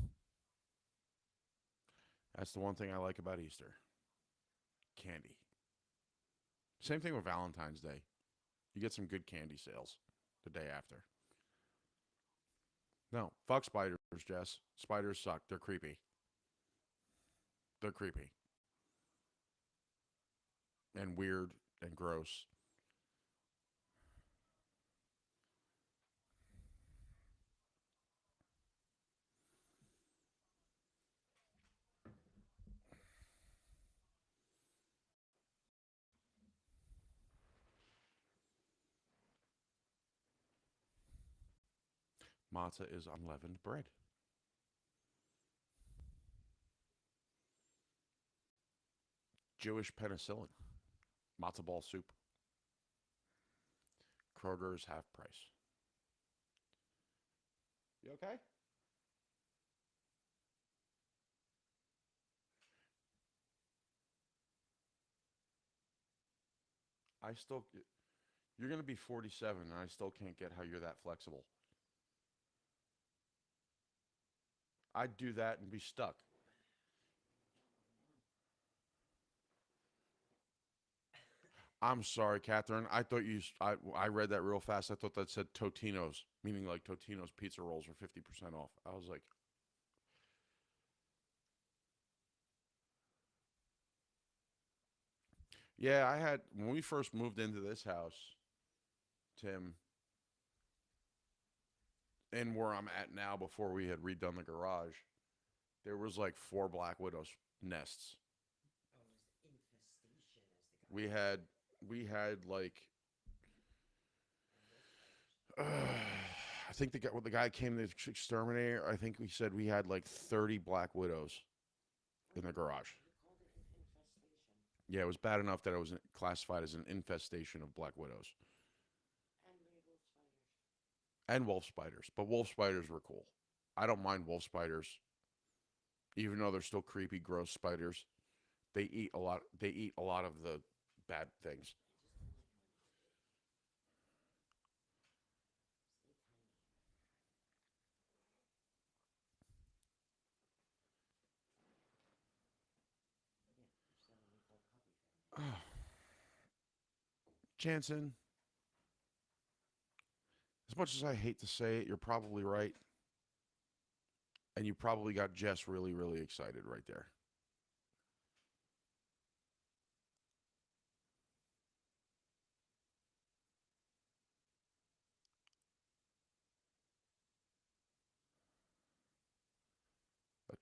That's the one thing I like about Easter. Candy. Same thing with Valentine's Day. You get some good candy sales the day after. No, fuck spiders, Jess. Spiders suck. They're creepy. They're creepy. And weird and gross. Matzah is unleavened bread. Jewish penicillin. Matzo ball soup. Kroger's half price. You okay? I still. You're going to be 47, and I still can't get how you're that flexible. I'd do that and be stuck. I'm sorry, Catherine. I thought you. I read that real fast. I thought that said Totino's, meaning like Totino's pizza rolls are 50% off. I was like, yeah, I had when we first moved into this house, Tim, and where I'm at now before we had redone the garage, there was like 4 Black Widows nests. We had we had like I think the guy came to exterminate. I think we said we had like 30 Black Widows in the garage. Yeah, it was bad enough that it was classified as an infestation of Black Widows and wolf spiders. But wolf spiders were cool. I don't mind wolf spiders, even though they're still creepy, gross spiders. They eat a lot. They eat a lot of the bad things. Jansen, as much as I hate to say it, you're probably right. And you probably got Jess really, really excited right there.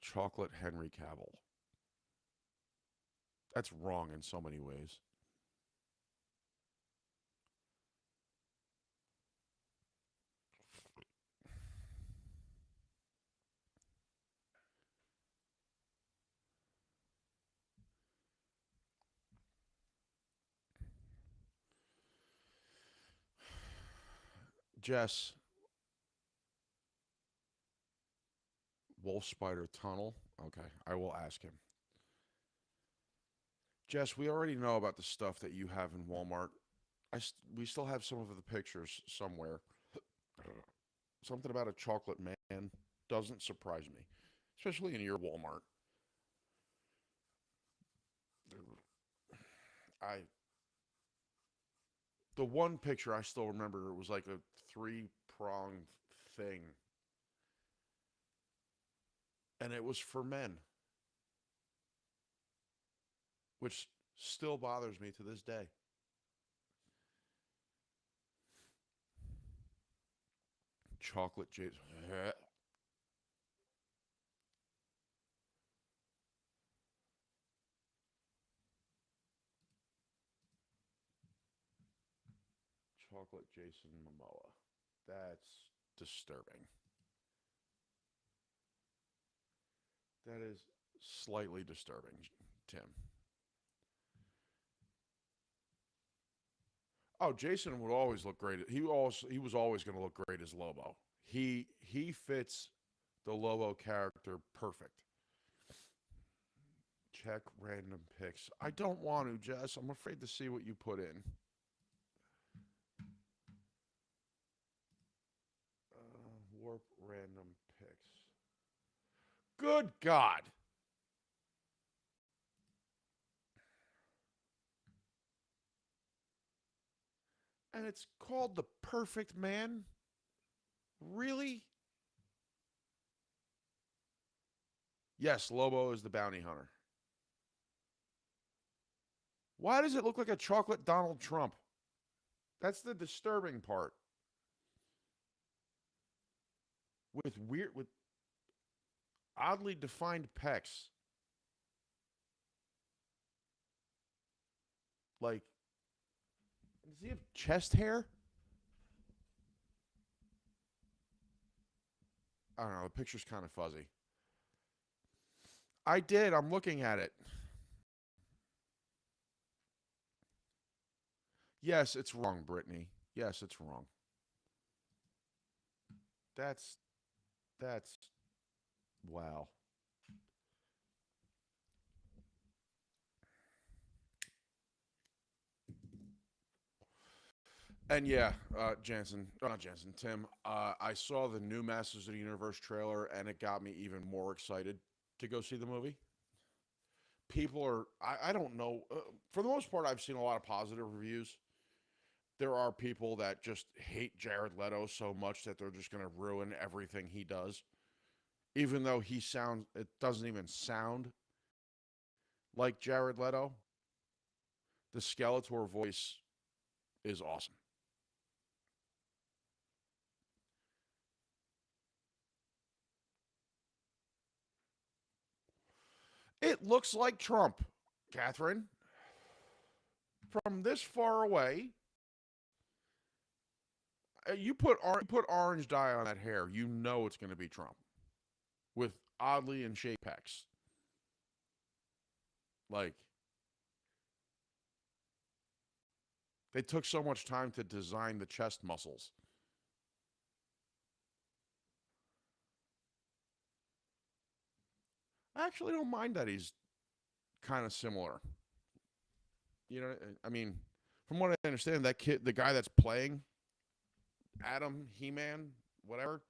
chocolate Henry Cavill. That's wrong in so many ways. Jess, Wolf Spider Tunnel. Okay, I will ask him. Jess, we already know about the stuff that you have in Walmart. We still have some of the pictures somewhere. Something about a chocolate man doesn't surprise me, especially in your Walmart. I the one picture I still remember, it was like a three-pronged thing, and it was for men, which still bothers me to this day. Chocolate Jason. Chocolate Jason Momoa. That's disturbing. That is slightly disturbing, Tim. Oh, Jason would always look great. He was always going to look great as Lobo. He fits the Lobo character perfect. Check random pics. I don't want to, Jess. I'm afraid to see what you put in. Warp random pics. Good God. And it's called The Perfect Man? Really? Yes, Lobo is the bounty hunter. Why does it look like a chocolate Donald Trump? That's the disturbing part. With oddly defined pecs. Like, does he have chest hair? I don't know. The picture's kind of fuzzy. I did. I'm looking at it. Yes, it's wrong, Brittany. Yes, it's wrong. That's wow. And yeah, Tim, I saw the new Masters of the Universe trailer, and it got me even more excited to go see the movie. People are, I don't know, for the most part, I've seen a lot of positive reviews. There are people that just hate Jared Leto so much that they're just going to ruin everything he does. Even though it doesn't even sound like Jared Leto. The Skeletor voice is awesome. It looks like Trump, Catherine. From this far away, you put orange dye on that hair, you know it's going to be Trump with oddly in shape pecs. Like, they took so much time to design the chest muscles. I actually don't mind that he's kind of similar. You know, I mean, from what I understand, that kid, the guy that's playing Adam, He-Man, whatever,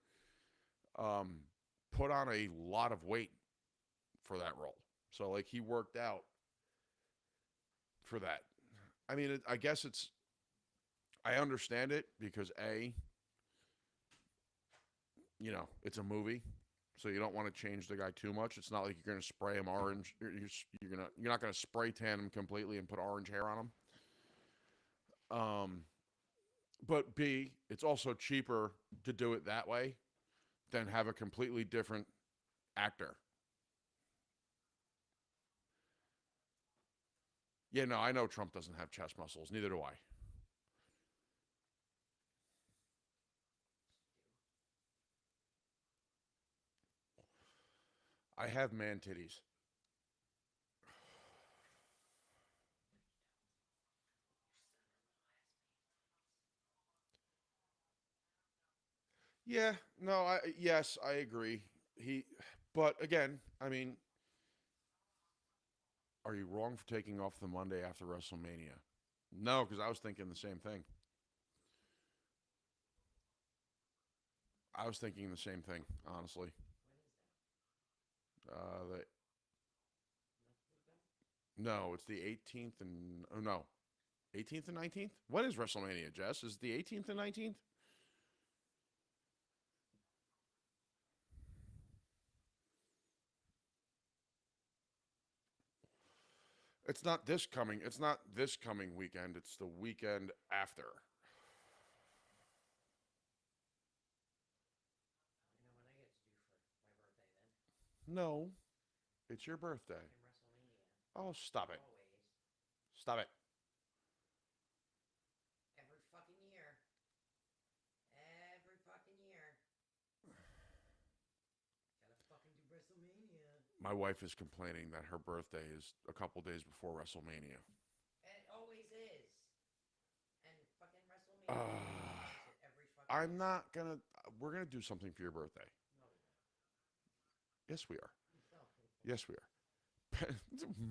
put on a lot of weight for that role. So, like, he worked out for that. I mean, I guess I understand it because it's a movie, so you don't want to change the guy too much. It's not like you're going to spray him orange. You're not going to spray tan him completely and put orange hair on him. But B, it's also cheaper to do it that way than have a completely different actor Yeah, no, I know Trump doesn't have chest muscles. Neither do I. I have man titties. Yeah, no, yes, I agree. But again, I mean, are you wrong for taking off the Monday after WrestleMania? No, because I was thinking the same thing. I was thinking the same thing, honestly. The No, it's the 18th and oh no, 18th and 19th. What is WrestleMania, Jess? Is it the 18th and 19th? It's not this coming. It's not this coming weekend. It's the weekend after. No, it's your birthday. Oh, stop it. Stop it. Every fucking year. Every fucking year. Gotta fucking do WrestleMania. My wife is complaining that her birthday is a couple days before WrestleMania. It always is. And fucking WrestleMania. Every fucking I'm not gonna. We're gonna do something for your birthday. Yes, we are. Yes, we are.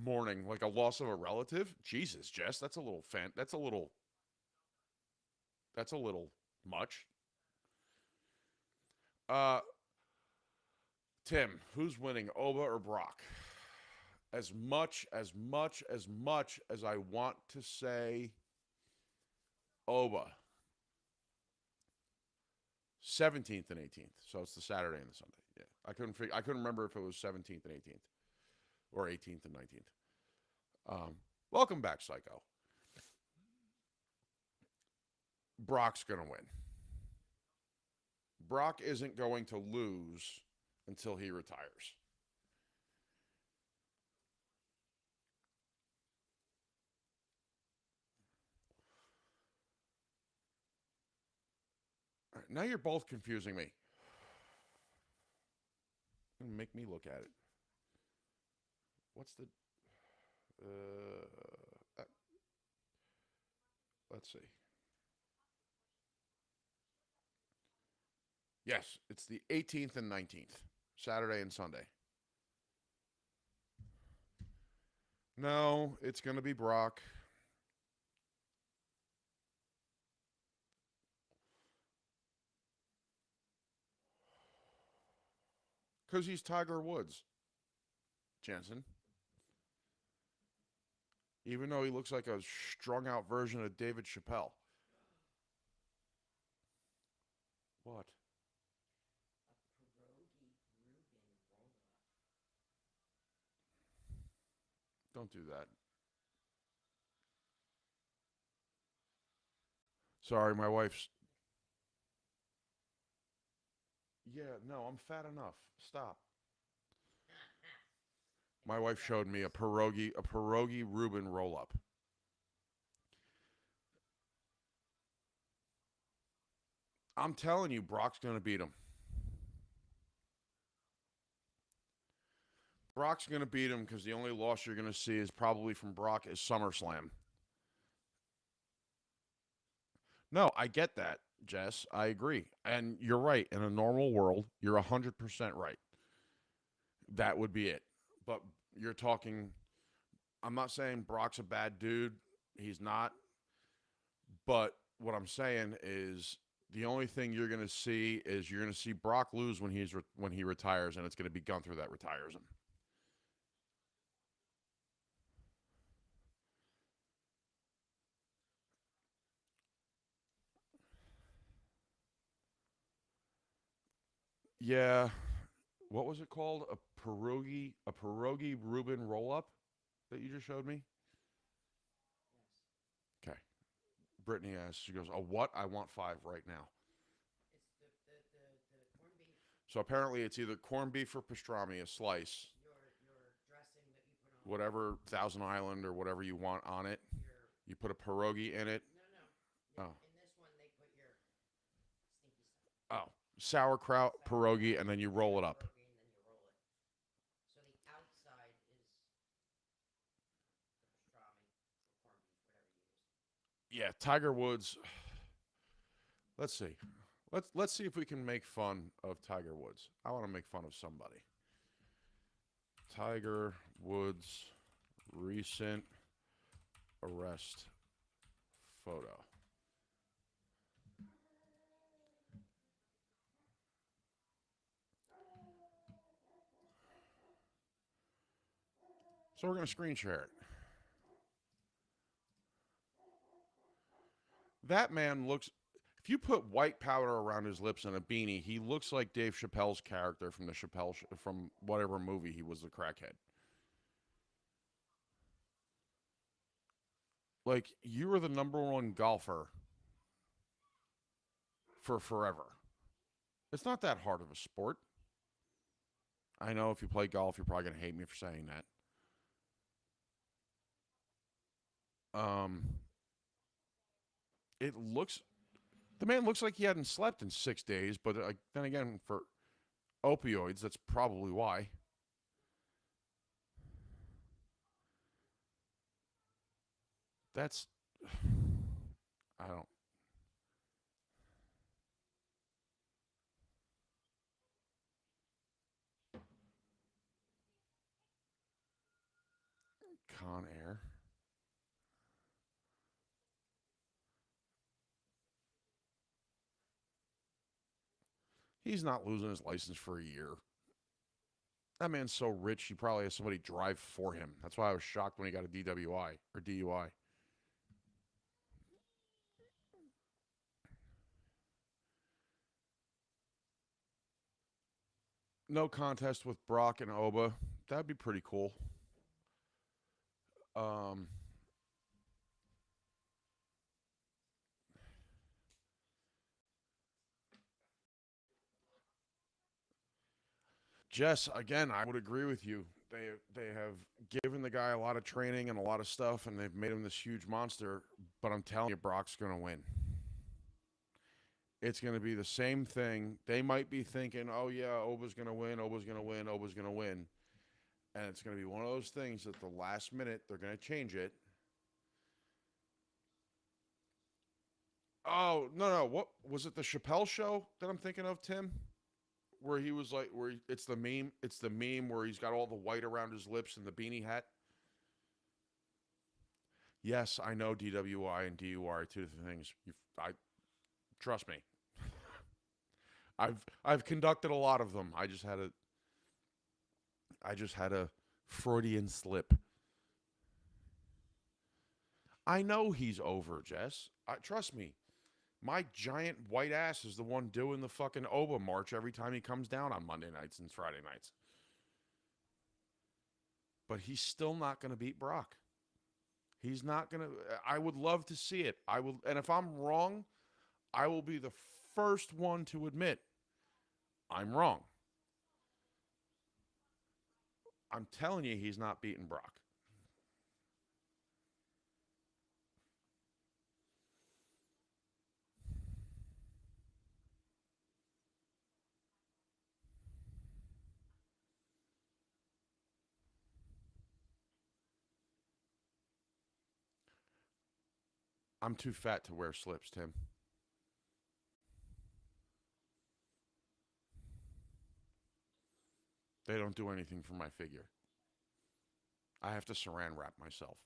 Mourning like a loss of a relative. Jesus, Jess, that's a little fan. That's a little. That's a little much. Uh, Tim, who's winning, Oba or Brock? As much as I want to say Oba. 17th and 18th. So it's the Saturday and the Sunday. Yeah. I couldn't remember if it was 17th and 18th or 18th and 19th. Welcome back, Psycho. Brock's going to win. Brock isn't going to lose until he retires. All right, now you're both confusing me. Make me look at it. What's the... let's see. Yes, it's the 18th and 19th, Saturday and Sunday. No, it's going to be Brock. Because he's Tiger Woods, Jensen. Even though he looks like a strung out version of David Chappelle. What? Don't do that. Sorry, my wife's... Yeah, no, I'm fat enough. Stop. My wife showed me a pierogi Reuben roll-up. I'm telling you, Brock's going to beat him. Brock's going to beat him because the only loss you're going to see is probably from Brock is SummerSlam. No, I get that, Jess. I agree. And you're right. In a normal world, you're 100% right. That would be it. But you're talking... I'm not saying Brock's a bad dude. He's not. But what I'm saying is the only thing you're going to see is you're going to see Brock lose when he retires, and it's going to be Gunther that retires him. Yeah. What was it called? A pierogi Reuben roll-up that you just showed me? Okay. Brittany asks, she goes, a what? I want 5 right now. It's the corned beef. So apparently it's either corned beef or pastrami, a slice. Your dressing that you put whatever Thousand Island or whatever you want on it. You put a pierogi in it. No. Oh. In this one, they put your stinky stuff. Oh, sauerkraut, pierogi, and then you roll it up. Pierogi, and then you roll it. So the outside is the pastrami or corned beef, whatever you use. Yeah, Tiger Woods. Let's see. Let's see if we can make fun of Tiger Woods. I want to make fun of somebody. Tiger Woods recent arrest photo. So we're going to screen share it. That man looks, if you put white powder around his lips and a beanie, he looks like Dave Chappelle's character from the from whatever movie he was the crackhead. Like, you were the #1 golfer for forever. It's not that hard of a sport. I know if you play golf, you're probably going to hate me for saying that. It looks, the man looks like he hadn't slept in 6 days, but then again, for opioids, that's probably why. That's, I don't. Con Air. He's not losing his license for a year. That man's so rich, he probably has somebody drive for him. That's why I was shocked when he got a DWI or DUI. No contest with Brock and Oba. That'd be pretty cool. Jess, again, I would agree with you. They have given the guy a lot of training and a lot of stuff, and they've made him this huge monster. But I'm telling you, Brock's going to win. It's going to be the same thing. They might be thinking, oh, yeah, Oba's going to win, Oba's going to win, Oba's going to win. And it's going to be one of those things that the last minute, they're going to change it. Oh, no. What was it, the Chappelle show that I'm thinking of, Tim? Where he was like, it's the meme where he's got all the white around his lips and the beanie hat. Yes, I know DWI and DUI are two different things. Trust me. I've conducted a lot of them. I just had a Freudian slip. I know he's over, Jess. Trust me. My giant white ass is the one doing the fucking Oba march every time he comes down on Monday nights and Friday nights. But he's still not going to beat Brock. He's not going to. I would love to see it. I will, and if I'm wrong, I will be the first one to admit I'm wrong. I'm telling you, he's not beating Brock. I'm too fat to wear slips, Tim. They don't do anything for my figure. I have to saran wrap myself.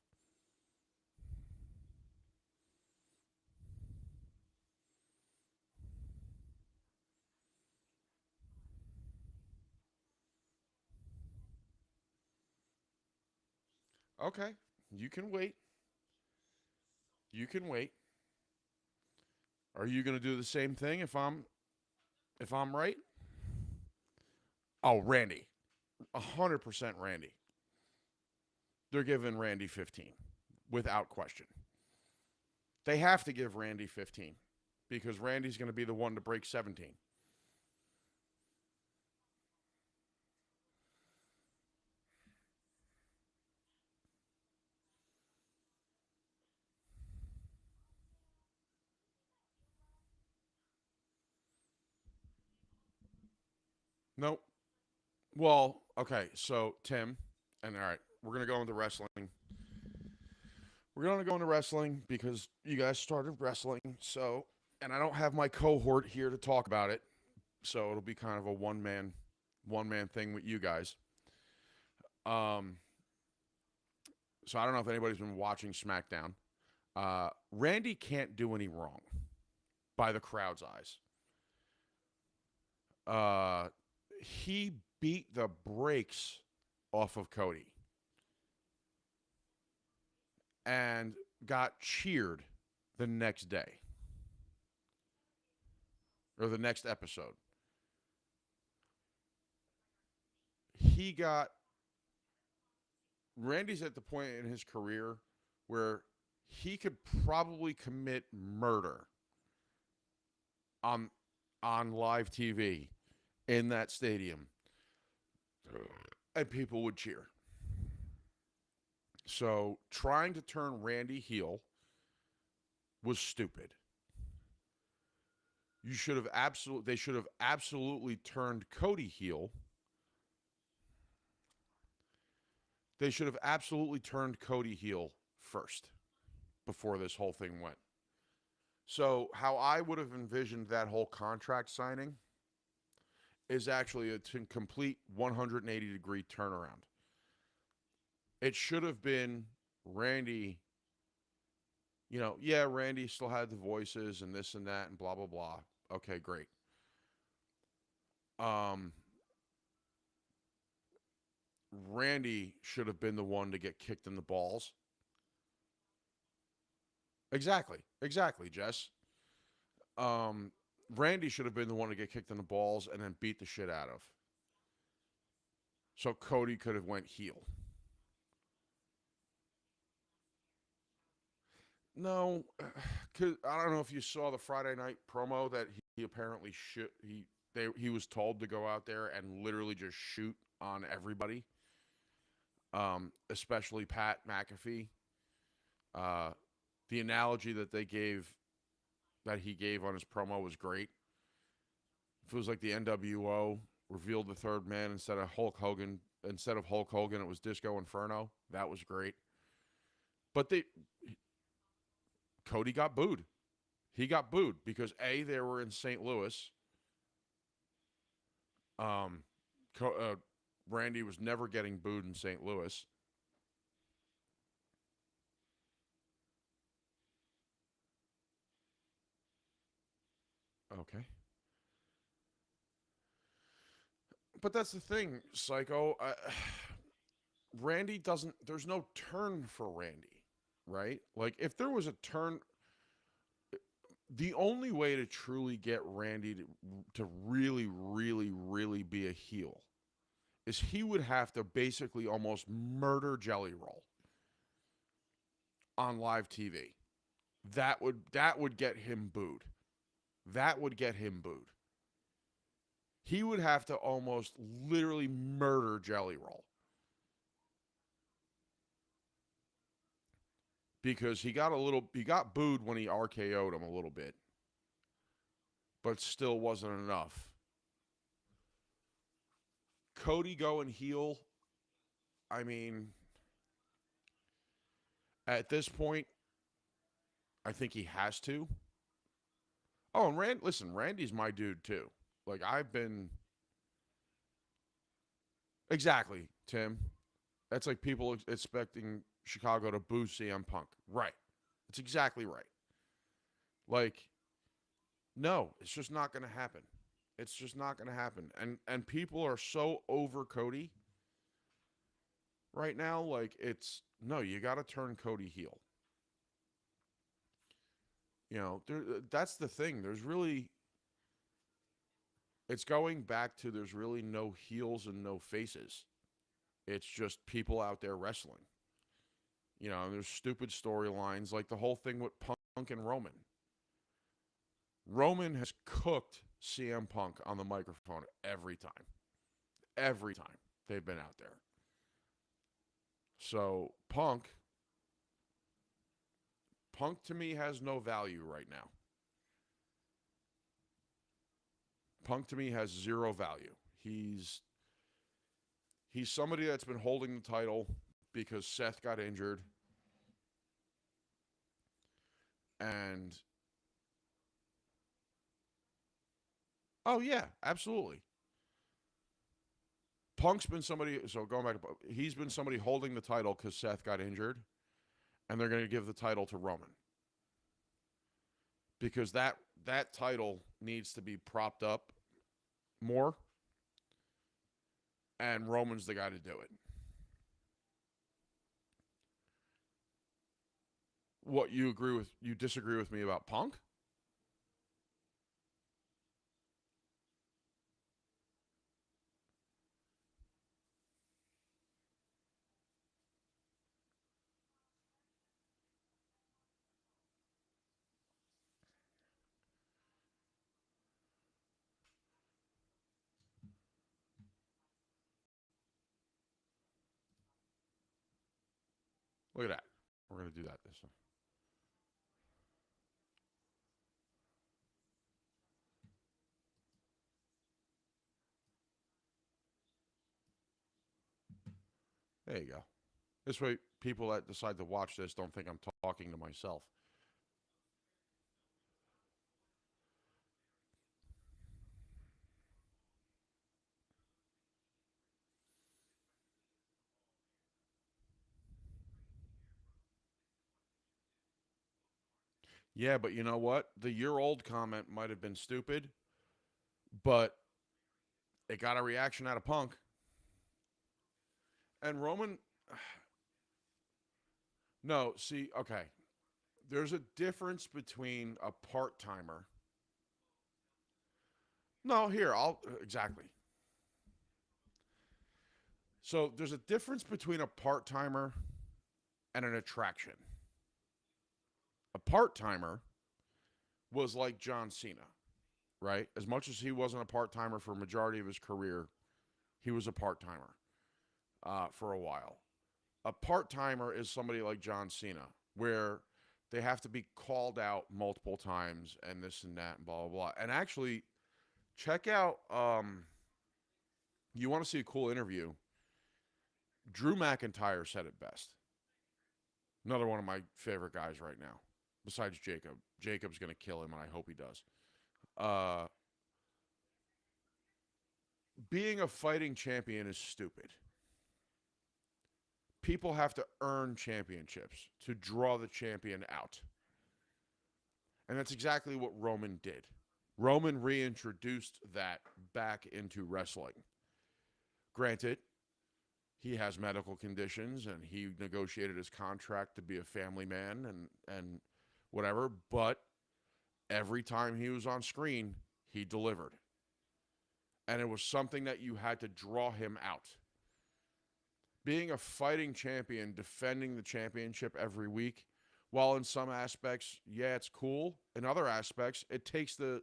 Okay, you can wait. You can wait. Are you going to do the same thing if I'm right? Oh, Randy. 100% Randy. They're giving Randy 15 without question. They have to give Randy 15 because Randy's going to be the one to break 17. Nope. Well, okay. So Tim, and all right, we're gonna go into wrestling. We're gonna go into wrestling because you guys started wrestling. So, and I don't have my cohort here to talk about it. So it'll be kind of a one man thing with you guys. Um. So I don't know if anybody's been watching SmackDown. Randy can't do any wrong by the crowd's eyes. He beat the brakes off of Cody and got cheered the next day or the next episode. He got Randy's at the point in his career where he could probably commit murder on live TV in that stadium and people would cheer. So trying to turn Randy heel was stupid. They should have absolutely turned Cody heel. They should have absolutely turned Cody heel first before this whole thing went. So how I would have envisioned that whole contract signing is actually a complete 180-degree turnaround. It should have been Randy, Randy still had the voices and this and that and blah, blah, blah. Okay, great. Randy should have been the one to get kicked in the balls. Exactly, Jess. Randy should have been the one to get kicked in the balls and then beat the shit out of. So Cody could have went heel. No, cause I don't know if you saw the Friday night promo that he apparently he was told to go out there and literally just shoot on everybody, especially Pat McAfee. The analogy that he gave on his promo was great. If it was like the NWO revealed the third man instead of Hulk Hogan, it was Disco Inferno. That was great. But Cody got booed. He got booed because they were in St. Louis. Randy was never getting booed in St. Louis. Okay. But that's the thing, Psycho. Randy doesn't. There's no turn for Randy, right? Like if there was a turn, the only way to truly get Randy to really, really, really be a heel is he would have to basically almost murder Jelly Roll on live TV. That would get him booed. That would get him booed. He would have to almost literally murder Jelly Roll. Because he got booed when he RKO'd him a little bit. But still wasn't enough. Cody going heel, I mean, at this point, I think he has to. Oh, and Randy's my dude too. Like I've been exactly, Tim. That's like people expecting Chicago to boo CM Punk. Right. That's exactly right. Like, no, it's just not going to happen. It's just not going to happen. And people are so over Cody right now. Like, you got to turn Cody heel. That's the thing. It's going back to there's really no heels and no faces. It's just people out there wrestling. There's stupid storylines like the whole thing with Punk and Roman. Roman has cooked CM Punk on the microphone every time. Every time they've been out there. So Punk to me has no value right now. Punk to me has zero value. He's somebody that's been holding the title because Seth got injured. And oh yeah, absolutely. Punk's been somebody, so going back to he's been somebody holding the title because Seth got injured, and they're going to give the title to Roman. Because that title needs to be propped up more, and Roman's the guy to do it. What, you disagree with me about Punk? Look at that. We're going to do that this time. There you go. This way, people that decide to watch this don't think I'm talking to myself. Yeah, but you know what? The year-old comment might have been stupid, but it got a reaction out of Punk. And Roman, no, see, okay. There's a difference between a part-timer. No, here, exactly. So there's a difference between a part-timer and an attraction. A part-timer was like John Cena, right? As much as he wasn't a part-timer for a majority of his career, he was a part-timer for a while. A part-timer is somebody like John Cena, where they have to be called out multiple times and this and that and blah, blah, blah. And actually, check out, you want to see a cool interview, Drew McIntyre said it best. Another one of my favorite guys right now, besides Jacob. Jacob's going to kill him, and I hope he does. Being a fighting champion is stupid. People have to earn championships to draw the champion out. And that's exactly what Roman did. Roman reintroduced that back into wrestling. Granted, he has medical conditions and he negotiated his contract to be a family man and whatever, but every time he was on screen, he delivered. And it was something that you had to draw him out. Being a fighting champion, defending the championship every week, while in some aspects, yeah, it's cool. In other aspects, it takes the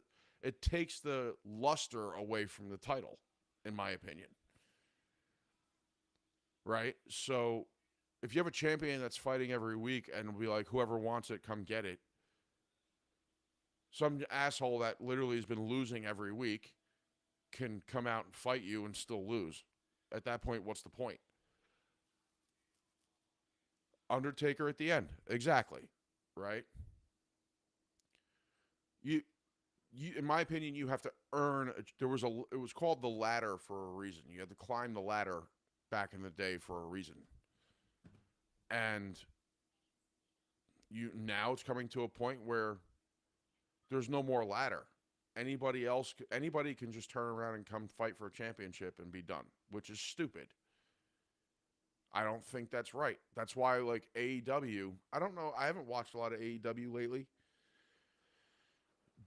luster away from the title, in my opinion. Right? So if you have a champion that's fighting every week and will be like, whoever wants it, come get it. Some asshole that literally has been losing every week can come out and fight you and still lose. At that point, what's the point? Undertaker at the end. Exactly. Right? You in my opinion, you have to earn. It was called the ladder for a reason. You had to climb the ladder back in the day for a reason. And now it's coming to a point where there's no more ladder. Anybody can just turn around and come fight for a championship and be done, which is stupid. I don't think that's right. That's why, like, AEW, I don't know, I haven't watched a lot of AEW lately,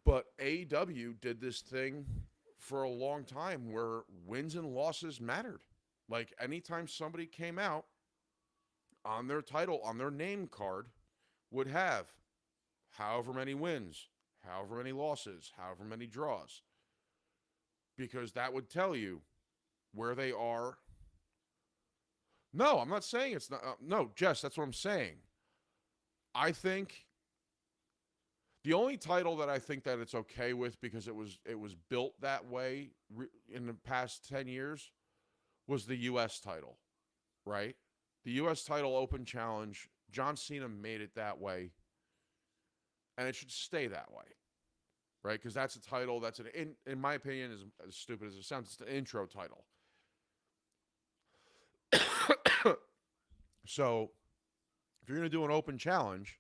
but AEW did this thing for a long time where wins and losses mattered. Like, anytime somebody came out on their title, on their name card, would have however many wins, however many losses, however many draws. Because that would tell you where they are. No, I'm not saying it's not. No, Jess, that's what I'm saying. I think The only title that I think that it's okay with because it was built that way in the past 10 years was the US title, right? The US title open challenge, John Cena made it that way, and it should stay that way. Right? Because that's a title that's in my opinion, as stupid as it sounds, it's an intro title. So if you're going to do an open challenge,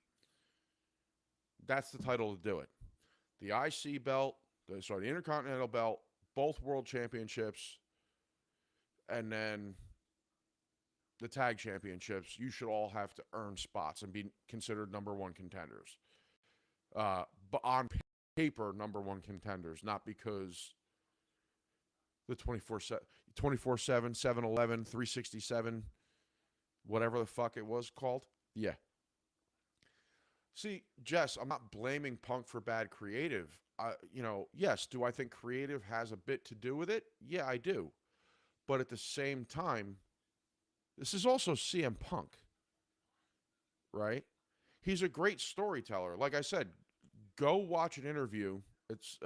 that's the title to do it. The IC belt, the Intercontinental belt, both world championships, and then the tag championships, you should all have to earn spots and be considered number one contenders. But on paper, number one contenders, not because the 24/7, 7-Eleven, 367, whatever the fuck it was called. Yeah. See, Jess, I'm not blaming Punk for bad creative. Yes, do I think creative has a bit to do with it? Yeah, I do. But at the same time, this is also CM Punk, right? He's a great storyteller. Like I said, go watch an interview. It's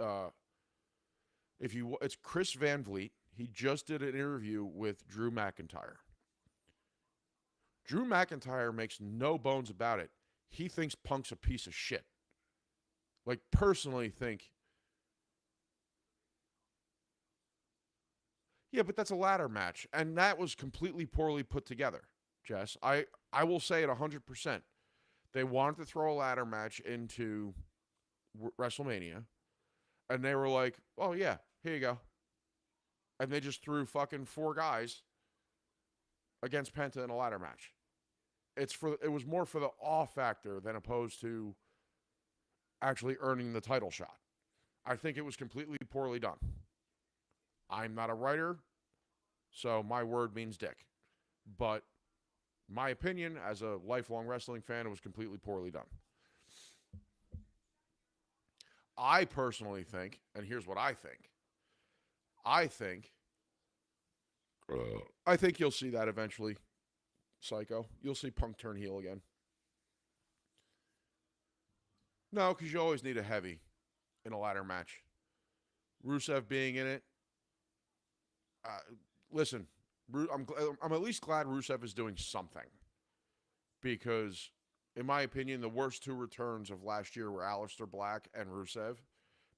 it's Chris Van Vliet. He just did an interview with Drew McIntyre. Drew McIntyre makes no bones about it. He thinks Punk's a piece of shit. Like, personally think. Yeah, but that's a ladder match. And that was completely poorly put together, Jess. I will say it 100%. They wanted to throw a ladder match into WrestleMania. And they were like, oh, yeah, here you go. And they just threw fucking 4 guys against Penta in a ladder match. It was more for the awe factor than opposed to actually earning the title shot. I think it was completely poorly done. I'm not a writer, so my word means dick. But my opinion, as a lifelong wrestling fan, it was completely poorly done. I personally think, and here's what I think. I think you'll see that eventually, Psycho. You'll see Punk turn heel again. No, because you always need a heavy in a ladder match. Rusev being in it. Listen, I'm at least glad Rusev is doing something. Because, in my opinion, the worst 2 returns of last year were Aleister Black and Rusev.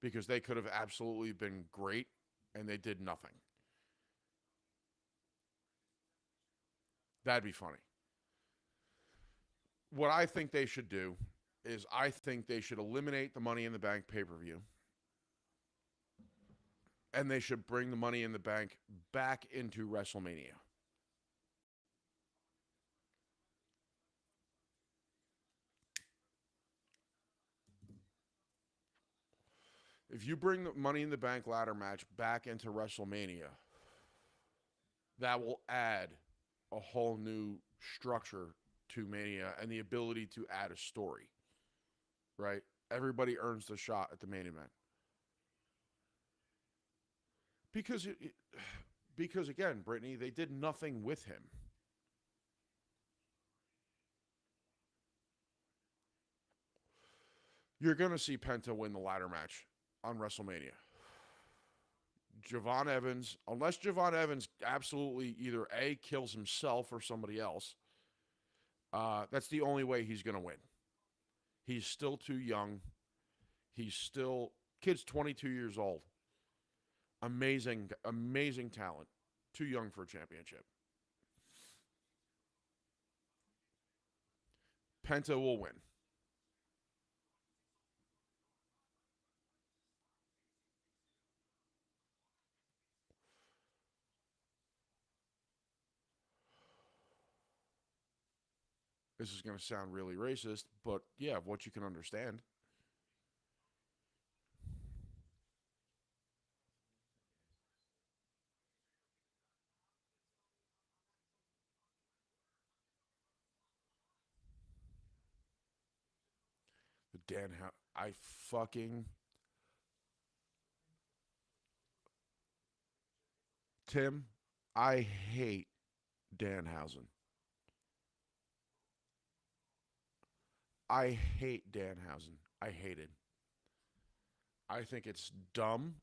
Because they could have absolutely been great, and they did nothing. That'd be funny. What I think they should do is I think they should eliminate the Money in the Bank pay-per-view. And they should bring the Money in the Bank back into WrestleMania. If you bring the Money in the Bank ladder match back into WrestleMania, that will add a whole new structure to Mania and the ability to add a story, right? Everybody earns the shot at the main event. Because again, Brittany, they did nothing with him. You're going to see Penta win the ladder match on WrestleMania. Javon Evans, unless Javon Evans absolutely either A, kills himself or somebody else, that's the only way he's going to win. He's still too young. Kid's 22 years old. Amazing, amazing talent. Too young for a championship. Penta will win. This is going to sound really racist, but yeah, what you can understand. I fucking... Tim, I hate Danhausen. I hate Danhausen. I hate it. I think it's dumb.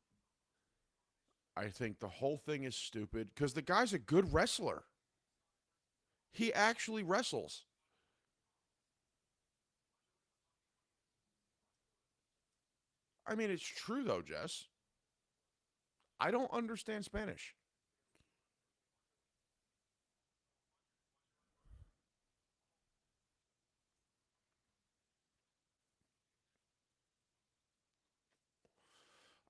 I think the whole thing is stupid because the guy's a good wrestler. He actually wrestles. I mean, it's true though, Jess. I don't understand Spanish.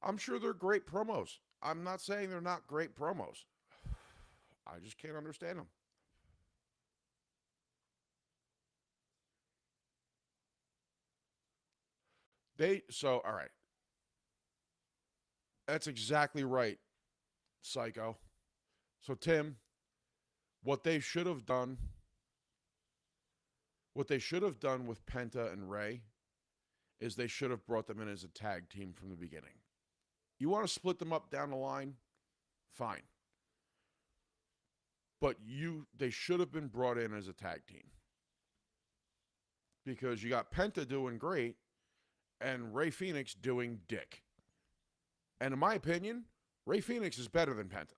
I'm sure they're great promos. I'm not saying they're not great promos. I just can't understand them. All right. That's exactly right, Psycho. So Tim, what they should have done, what they should have done with Penta and Ray is they should have brought them in as a tag team from the beginning. You want to split them up down the line? Fine. But they should have been brought in as a tag team. Because you got Penta doing great and Ray Phoenix doing dick. And in my opinion, Ray Phoenix is better than Penta.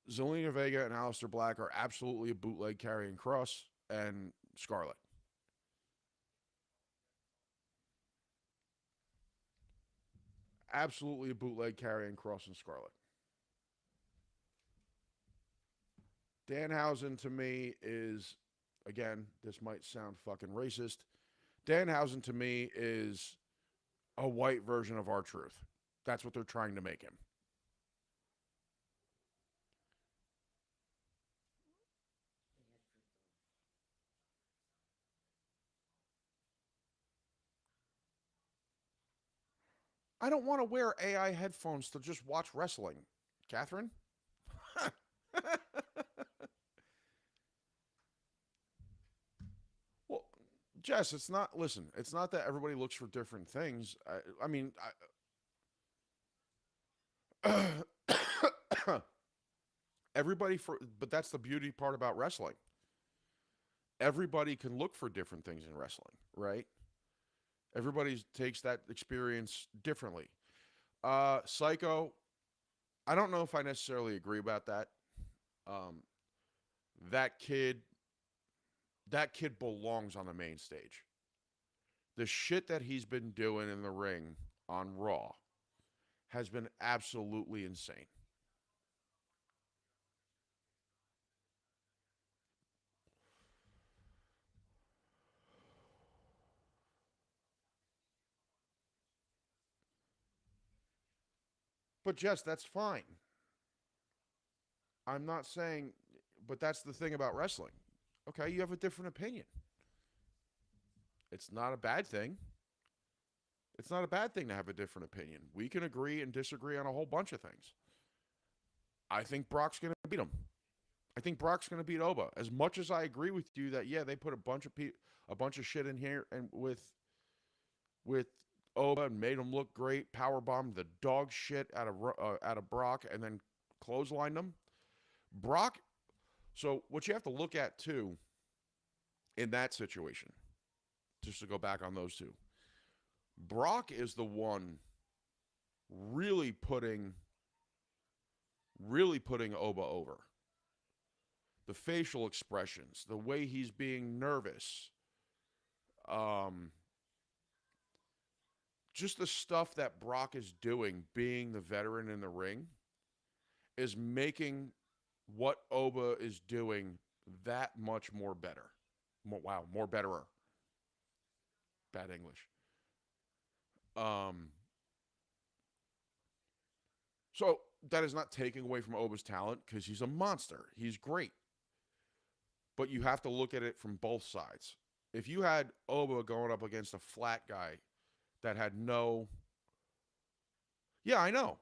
Zelina Vega and Aleister Black are absolutely a bootleg carrying Cross and Scarlett. Absolutely a bootleg carrying Cross and Scarlett. Danhausen to me is, again, this might sound fucking racist. Danhausen to me is a white version of R-Truth. That's what they're trying to make him. I don't want to wear AI headphones to just watch wrestling. Catherine? Well, Jess, it's not that everybody looks for different things. I mean, but that's the beauty part about wrestling. Everybody can look for different things in wrestling, right? Everybody takes that experience differently. Psycho, I don't know if I necessarily agree about that. Um, that kid, that kid belongs on the main stage. The shit that he's been doing in the ring on Raw has been absolutely insane. But Jess, that's fine. I'm not saying, but that's the thing about wrestling. Okay, you have a different opinion. It's not a bad thing. It's not a bad thing to have a different opinion. We can agree and disagree on a whole bunch of things. I think Brock's going to beat him. I think Brock's going to beat Oba. As much as I agree with you that they put a bunch of shit in here and with Oba and made him look great, power bombed the dog shit out of Brock, and then clotheslined him. Brock. So what you have to look at too in that situation, just to go back on those two, Brock is the one really putting Oba over. The facial expressions, the way he's being nervous, just the stuff that Brock is doing, being the veteran in the ring, is making what Oba is doing that much more better. More betterer. Bad English. So that is not taking away from Oba's talent because he's a monster. He's great. But you have to look at it from both sides. If you had Oba going up against a flat guy that had no... Yeah, I know.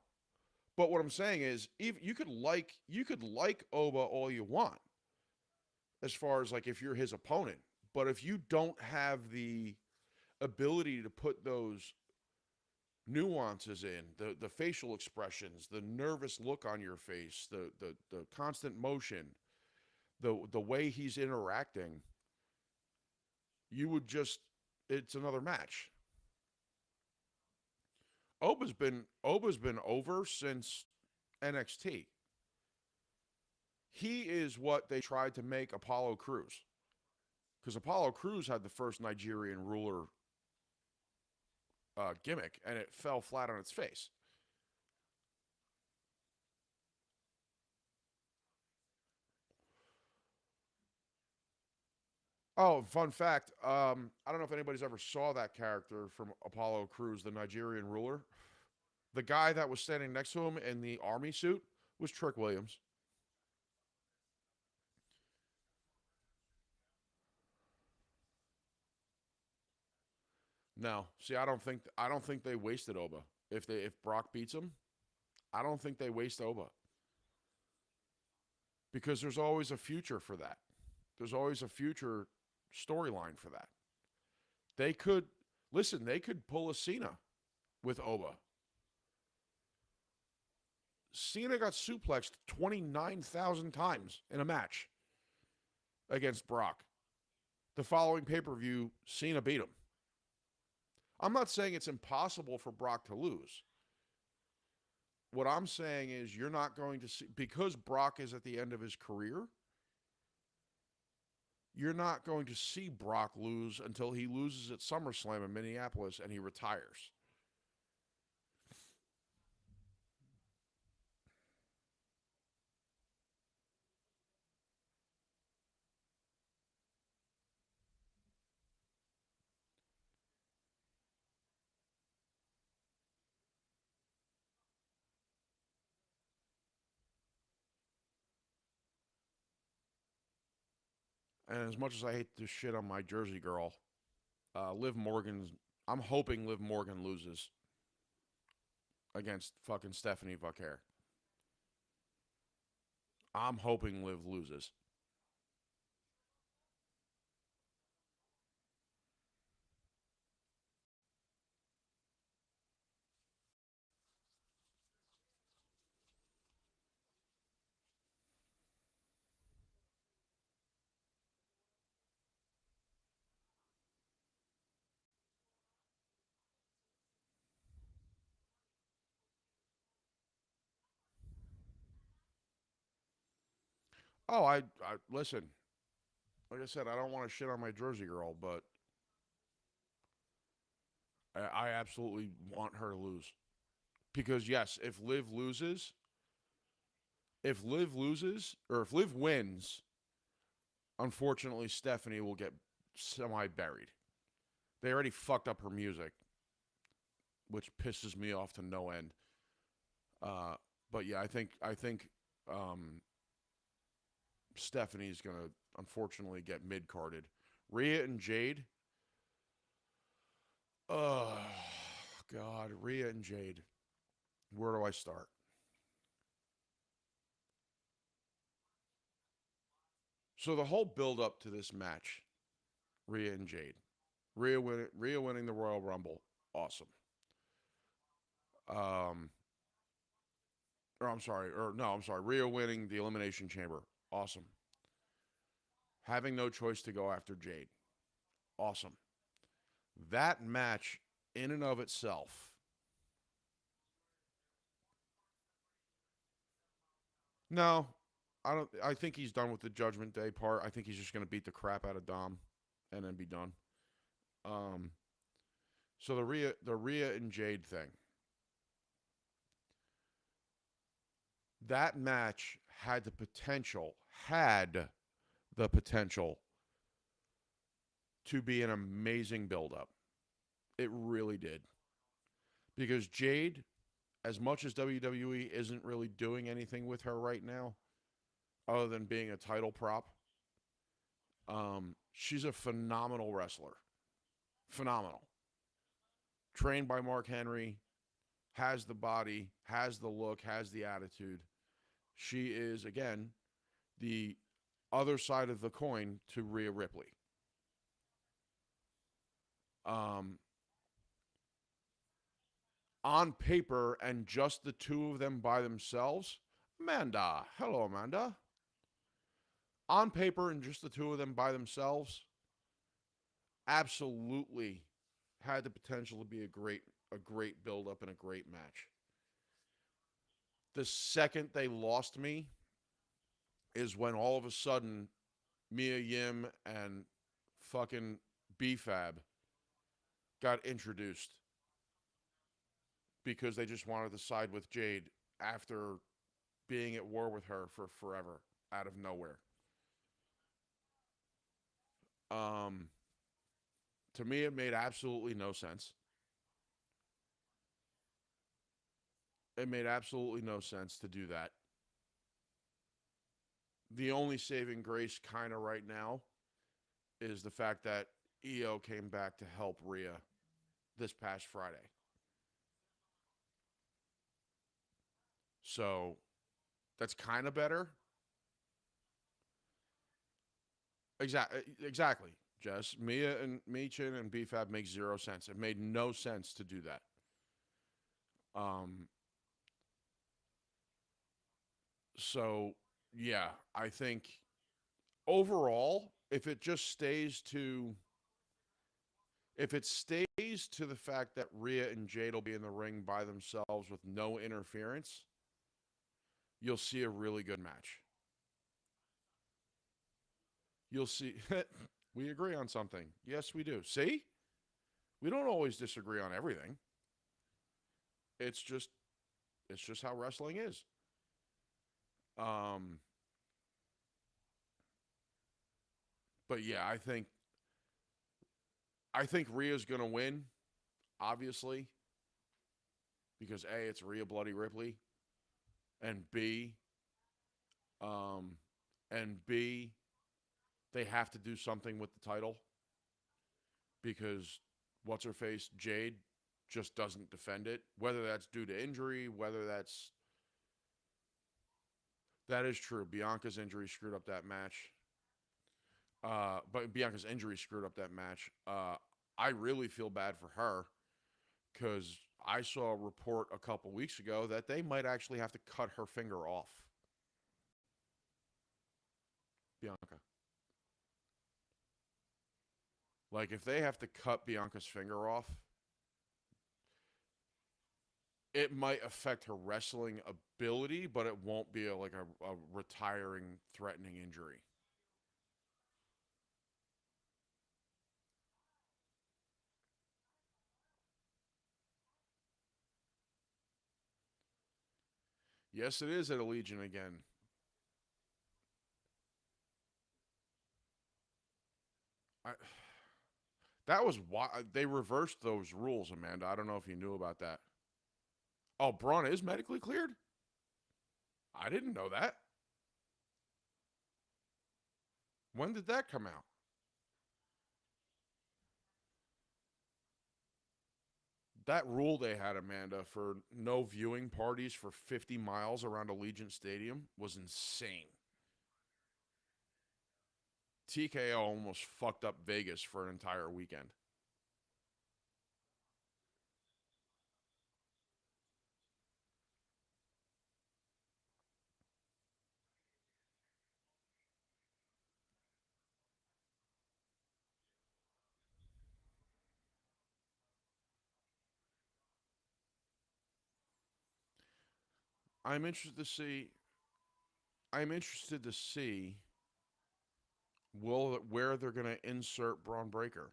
But what I'm saying is, you could like Oba all you want, as far as like if you're his opponent. But if you don't have the ability to put those nuances in, the facial expressions, the nervous look on your face, the constant motion, the way he's interacting, you would just, it's another match. Oba's been over since NXT. He is what they tried to make Apollo Crews, because Apollo Crews had the first Nigerian ruler gimmick, and it fell flat on its face. Oh, fun fact. I don't know if anybody's ever saw that character from Apollo Crews, the Nigerian ruler. The guy that was standing next to him in the army suit was Trick Williams. No, see, I don't think they wasted Oba. If Brock beats him, I don't think they waste Oba, because there's always a future for that. There's always a future storyline for that. They could listen. They could pull a Cena with Oba. Cena got suplexed 29,000 times in a match against Brock. The following pay-per-view, Cena beat him. I'm not saying it's impossible for Brock to lose. What I'm saying is you're not going to see, because Brock is at the end of his career, you're not going to see Brock lose until he loses at SummerSlam in Minneapolis and he retires. And as much as I hate to shit on my Jersey girl, Liv Morgan's. I'm hoping Liv Morgan loses against fucking Stephanie Vaquer. I'm hoping Liv loses. Oh, I listen. Like I said, I don't want to shit on my Jersey girl, but I absolutely want her to lose. Because yes, or if Liv wins, unfortunately Stephanie will get semi buried. They already fucked up her music, which pisses me off to no end. Uh, but yeah, I think um, Stephanie's gonna unfortunately get mid carded. Rhea and Jade. Oh God, Rhea and Jade. Where do I start? So the whole build up to this match, Rhea and Jade. Rhea winning the Royal Rumble, awesome. Um, or I'm sorry, or no, I'm sorry, Rhea winning the Elimination Chamber, awesome. Having no choice to go after Jade, awesome. That match, in and of itself, no, I don't. I think he's done with the Judgment Day part. I think he's just going to beat the crap out of Dom, and then be done. Um, so the Rhea and Jade thing. That match had the potential to be an amazing build-up. It really did. Because Jade, as much as WWE isn't really doing anything with her right now, other than being a title prop, she's a phenomenal wrestler. Phenomenal. Trained by Mark Henry, has the body, has the look, has the attitude. She is, again, the other side of the coin to Rhea Ripley. Um, on paper and just the two of them by themselves, Amanda. Hello, Amanda. On paper and just the two of them by themselves, absolutely had the potential to be a great build up and a great match. The second they lost me is when all of a sudden Mia Yim and fucking BFAB got introduced because they just wanted to side with Jade after being at war with her for forever out of nowhere. Um, to me, it made absolutely no sense. It made absolutely no sense to do that. The only saving grace, kind of right now, is the fact that EO came back to help Rhea this past Friday. So that's kind of better. Exactly, Jess. Mia and Michin and BFAB make zero sense. It made no sense to do that. So yeah, I think overall, if it stays to the fact that Rhea and Jade will be in the ring by themselves with no interference, you'll see a really good match. You'll see. We agree on something. Yes, we do. See? We don't always disagree on everything. It's just how wrestling is. But yeah, I think Rhea's gonna win, obviously, because A, it's Rhea Bloody Ripley, and B, um, and B, they have to do something with the title because what's her face Jade just doesn't defend it. Whether that's due to injury, that is true. Bianca's injury screwed up that match. But Bianca's injury screwed up that match. I really feel bad for her because I saw a report a couple weeks ago that they might actually have to cut her finger off. Bianca. Like, if they have to cut Bianca's finger off, it might affect her wrestling ability, but it won't be a retiring, threatening injury. Yes, it is at Allegiant again. That was why they reversed those rules, Amanda. I don't know if you knew about that. Oh, Braun is medically cleared? I didn't know that. When did that come out? That rule they had, Amanda, for no viewing parties for 50 miles around Allegiant Stadium was insane. TKO almost fucked up Vegas for an entire weekend. I'm interested to see. I'm interested to see where they're going to insert Braun Breaker.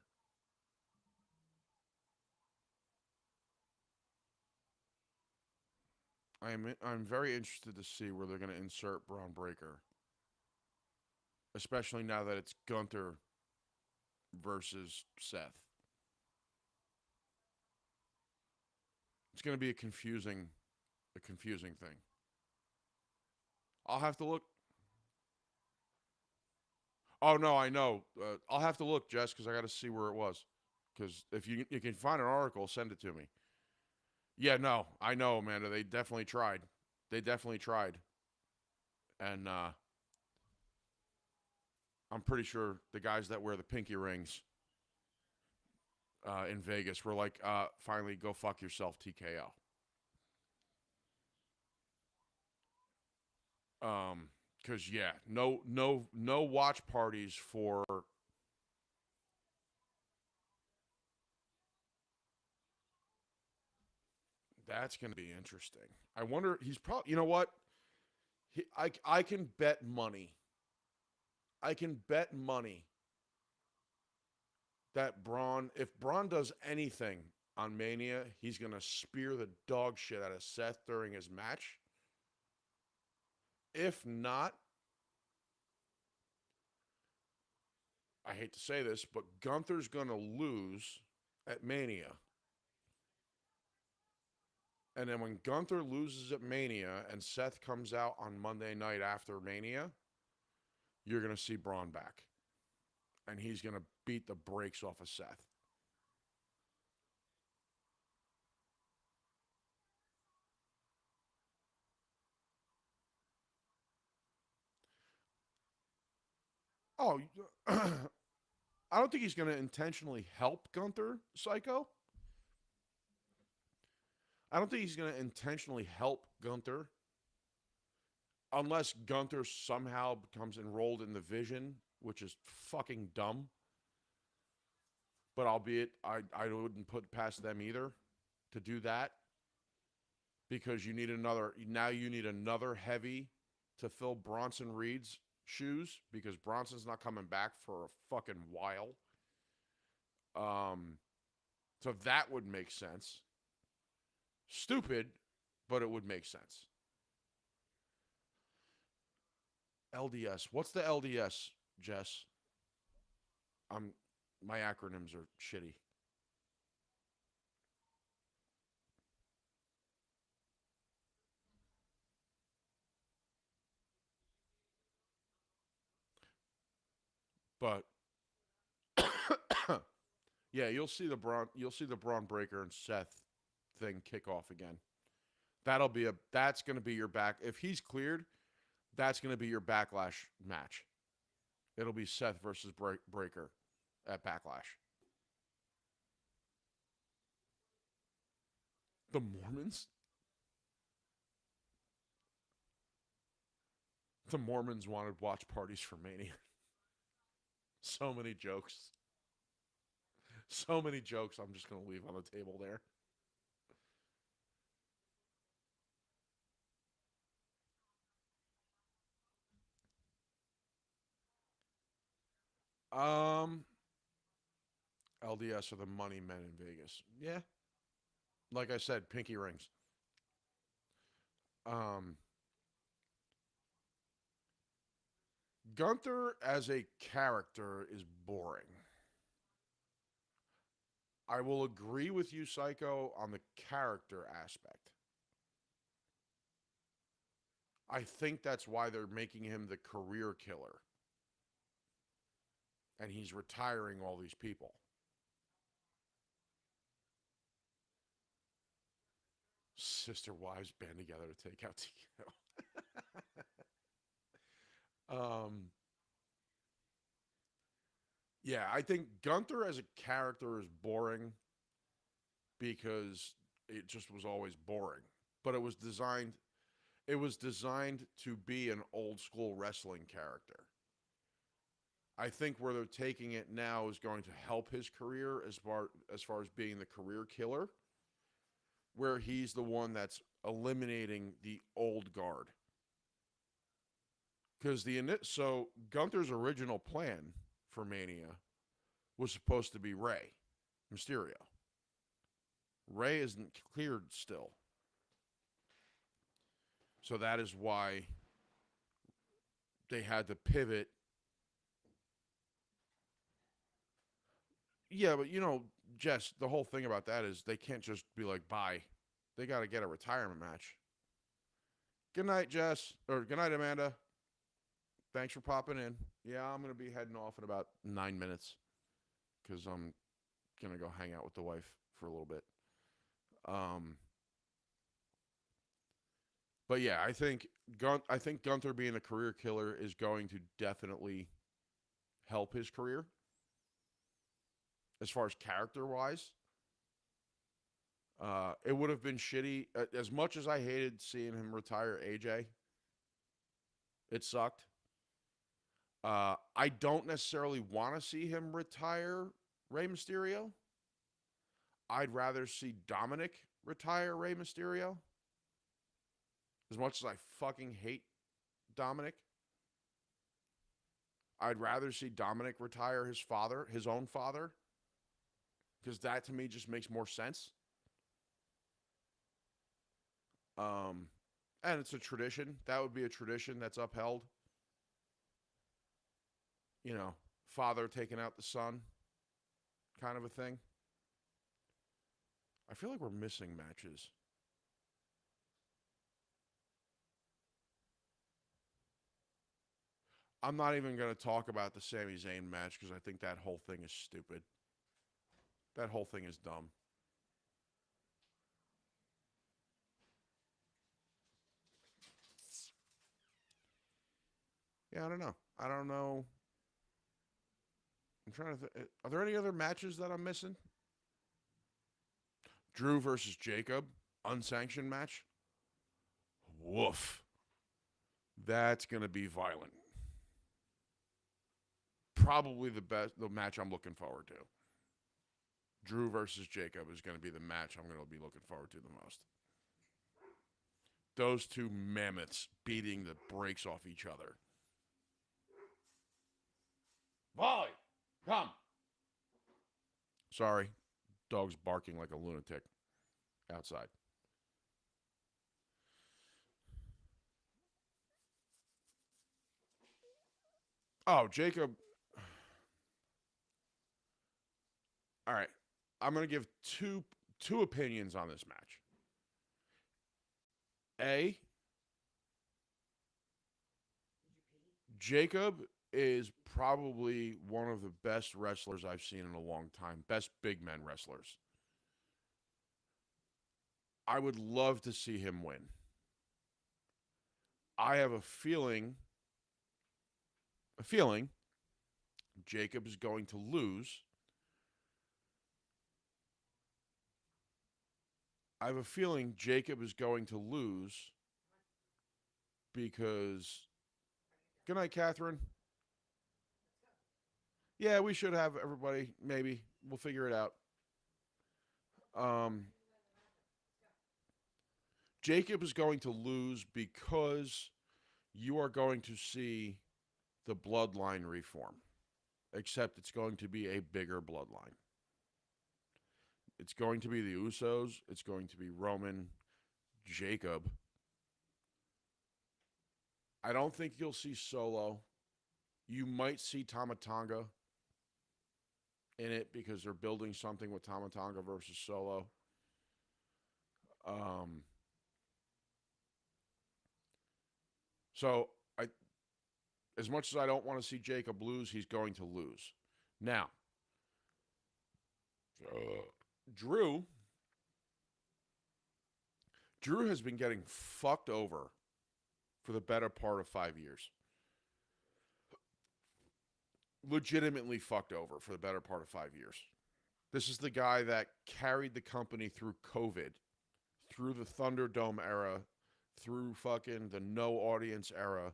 I'm very interested to see where they're going to insert Braun Breaker, especially now that it's Gunther versus Seth. It's going to be a confusing thing. I'll have to look. Oh no, I know. I'll have to look, Jess, because I got to see where it was. Because if you can find an article, send it to me. Yeah, no, I know, Amanda. They definitely tried. And I'm pretty sure the guys that wear the pinky rings in Vegas were like, finally, go fuck yourself, TKO. Because yeah, no watch parties for That's going to be interesting. I wonder. He's probably. You know what? I can bet money. I can bet money that Braun, if Braun does anything on Mania, he's going to spear the dog shit out of Seth during his match. If not, I hate to say this, but Gunther's going to lose at Mania. And then when Gunther loses at Mania and Seth comes out on Monday night after Mania, you're going to see Braun back. And he's going to beat the brakes off of Seth. Oh, I don't think he's going to intentionally help Gunther, Psycho. I don't think he's going to intentionally help Gunther unless Gunther somehow becomes enrolled in the Vision, which is fucking dumb. But albeit, I wouldn't put past them either to do that because you need another heavy to fill Bronson Reed's shoes because Bronson's not coming back for a fucking while. So that would make sense. Stupid, but it would make sense. LDS. What's the LDS, Jess? My acronyms are shitty. But yeah, you'll see the Braun Breaker and Seth thing kick off again. That's going to be your back. If he's cleared, that's going to be your Backlash match. It'll be Seth versus Breaker at Backlash. The Mormons? The Mormons wanted watch parties for Mania. So many jokes. So many jokes I'm just going to leave on the table there. LDS are the money men in Vegas. Yeah. Like I said, pinky rings. Gunther as a character is boring. I will agree with you, Psycho, on the character aspect. I think that's why they're making him the career killer. And he's retiring all these people. Sister wives band together to take out Tito. Yeah, I think Gunther as a character is boring because it just was always boring. But it was designed to be an old school wrestling character. I think where they're taking it now is going to help his career as far as being the career killer, where he's the one that's eliminating the old guard. Because so Gunther's original plan for Mania was supposed to be Rey Mysterio. Rey isn't cleared still. So that is why they had to pivot. Yeah, but Jess, the whole thing about that is they can't just be like, bye. They got to get a retirement match. Good night, Jess. Or good night, Amanda. Thanks for popping in. Yeah, I'm going to be heading off in about 9 minutes because I'm going to go hang out with the wife for a little bit. But yeah, I think Gunther being a career killer is going to definitely help his career as far as character-wise. It would have been shitty. As much as I hated seeing him retire AJ, it sucked. I don't necessarily want to see him retire Rey Mysterio. I'd rather see Dominic retire Rey Mysterio. As much as I fucking hate Dominic, I'd rather see Dominic retire his father, his own father, because that to me just makes more sense. And it's a tradition. That would be a tradition that's upheld. You know, father taking out the son, kind of a thing. I feel like we're missing matches. I'm not even going to talk about the Sami Zayn match because I think that whole thing is stupid. That whole thing is dumb. Yeah, I don't know. I don't know. I'm trying to think. Are there any other matches that I'm missing? Drew versus Jacob, unsanctioned match. Woof. That's going to be violent. Probably the match I'm looking forward to. Drew versus Jacob is going to be the match I'm going to be looking forward to the most. Those two mammoths beating the brakes off each other. Volley, come. Sorry, dog's barking like a lunatic outside. Oh, Jacob. All right. I'm going to give two opinions on this match. A, Jacob is probably one of the best wrestlers I've seen in a long time. Best big men wrestlers. I would love to see him win. I have a feeling Jacob is going to lose. I have a feeling Jacob is going to lose because... Good night, Catherine. Yeah, we should have everybody, maybe. We'll figure it out. Jacob is going to lose because you are going to see the bloodline reform, except it's going to be a bigger bloodline. It's going to be the Usos. It's going to be Roman, Jacob. I don't think you'll see Solo. You might see Tama Tonga in it because they're building something with Tama Tonga versus Solo. So as much as I don't want to see Jacob lose, he's going to lose. Now, Drew has been getting fucked over for the better part of 5 years. Legitimately fucked over for the better part of 5 years. This is the guy that carried the company through COVID, through the Thunderdome era, through fucking the no audience era,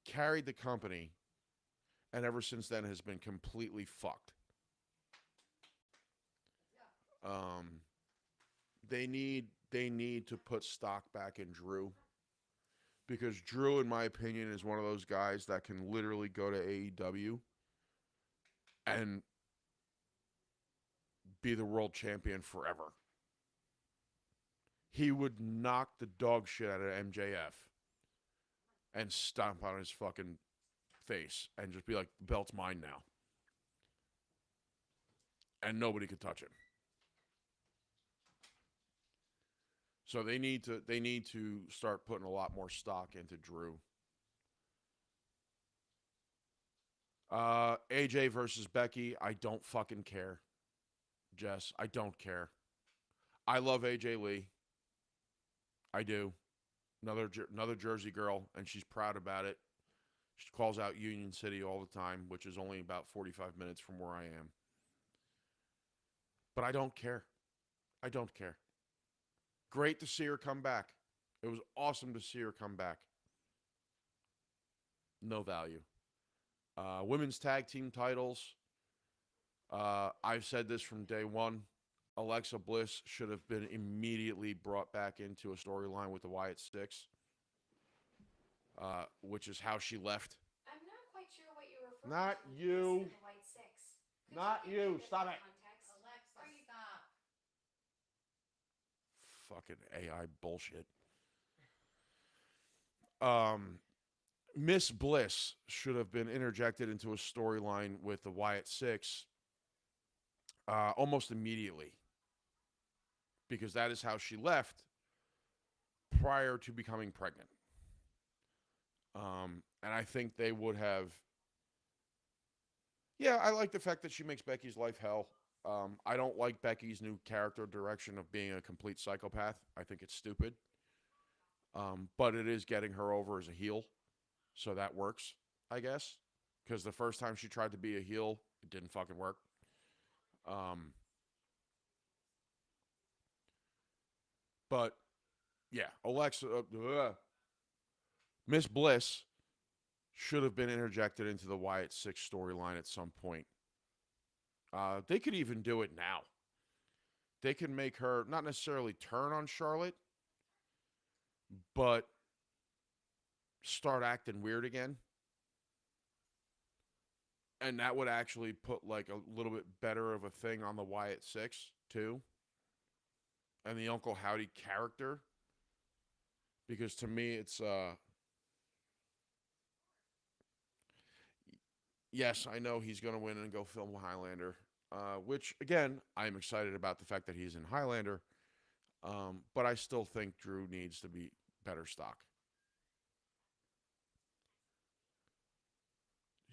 carried the company, and ever since then has been completely fucked. They need to put stock back in Drew, because Drew, in my opinion, is one of those guys that can literally go to AEW and be the world champion forever. He would knock the dog shit out of MJF and stomp on his fucking face and just be like, the belt's mine now. And nobody could touch him. So they need to start putting a lot more stock into Drew. AJ versus Becky, I don't fucking care. Jess, I don't care. I love AJ Lee. I do. Another Jersey girl, and she's proud about it. She calls out Union City all the time, which is only about 45 minutes from where I am. But I don't care. I don't care. Great to see her come back. It was awesome to see her come back. No value. Women's tag team titles. I've said this from day one. Alexa Bliss should have been immediately brought back into a storyline with the Wyatt Six, which is how she left. I'm not quite sure what you're referring Not to. you. The White Six. Could Not give you. me a Stop different it. context? Alexa, stop. Fucking AI bullshit. Miss Bliss should have been interjected into a storyline with the Wyatt Six almost immediately, because that is how she left prior to becoming pregnant. And I think they would have. Yeah, I like the fact that she makes Becky's life hell. I don't like Becky's new character direction of being a complete psychopath. I think it's stupid. But it is getting her over as a heel. So that works, I guess. Because the first time she tried to be a heel, it didn't fucking work. But, yeah, Miss Bliss should have been interjected into the Wyatt Six storyline at some point. They could even do it now. They could make her not necessarily turn on Charlotte, but start acting weird again. And that would actually put like a little bit better of a thing on the Wyatt Six, too. And the Uncle Howdy character. Because to me, it's... Yes, I know he's going to win and go film Highlander. Which, again, I'm excited about the fact that he's in Highlander. But I still think Drew needs to be better stock.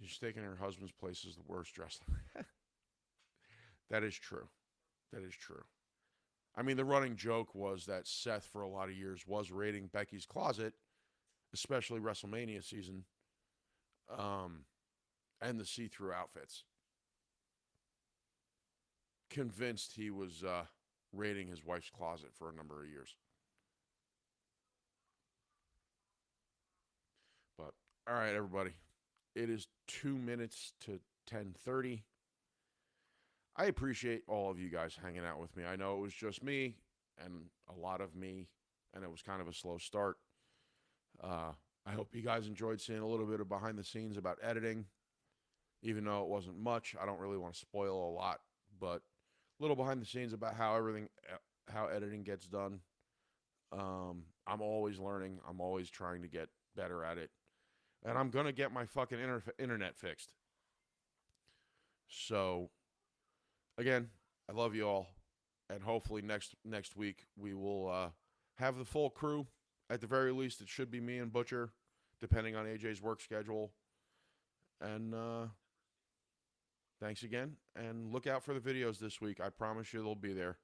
She's taking her husband's place as the worst dressed. That is true. That is true. I mean, the running joke was that Seth, for a lot of years, was raiding Becky's closet, especially WrestleMania season, and the see-through outfits. Convinced he was raiding his wife's closet for a number of years. But, all right, everybody. It is 2 minutes to 10:30. I appreciate all of you guys hanging out with me. I know it was just me and a lot of me, and it was kind of a slow start. I hope you guys enjoyed seeing a little bit of behind the scenes about editing. Even though it wasn't much, I don't really want to spoil a lot, but a little behind the scenes about how editing gets done. I'm always learning. I'm always trying to get better at it. And I'm going to get my fucking internet fixed. So, again, I love you all. And hopefully next week we will have the full crew. At the very least, it should be me and Butcher, depending on AJ's work schedule. And thanks again. And look out for the videos this week. I promise you they'll be there.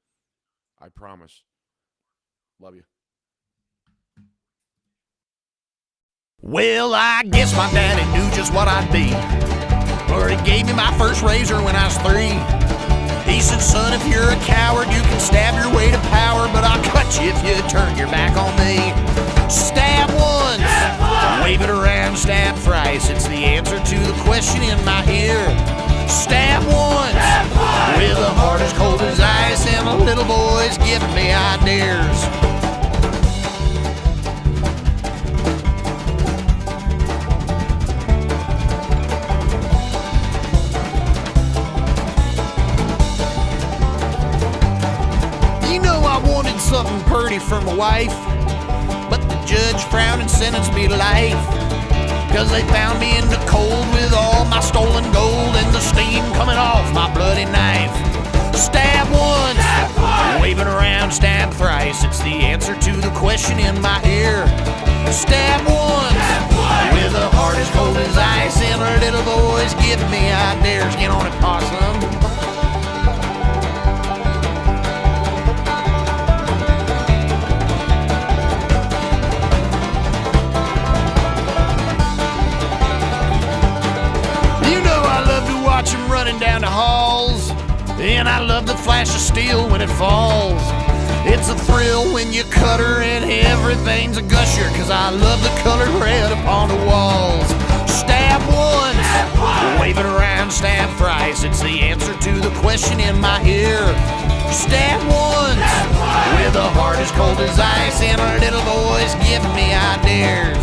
I promise. Love you. Well, I guess my daddy knew just what I'd be, or he gave me my first razor when I was 3. He said, son, if you're a coward, you can stab your way to power, but I'll cut you if you turn your back on me. Stab once, wave it around, stab thrice. It's the answer to the question in my ear. Stab once, with a heart as cold as ice, and a little boy's giving me ideas. Something pretty from a wife, but the judge frowned and sentenced me to life, 'cause they found me in the cold with all my stolen gold and the steam coming off my bloody knife. Stab once, wave it around, stab thrice. It's the answer to the question in my ear. Stab once, with a heart as cold as ice, and a little boy's giving me ideas. Get on it, possum. Watch him running down the halls, and I love the flash of steel when it falls. It's a thrill when you cut her and everything's a gusher, 'cause I love the color red upon the walls. Stab once, Wave it around, stab thrice. It's the answer to the question in my ear. Stab once with a heart as cold as ice, and a little voice giving me ideas.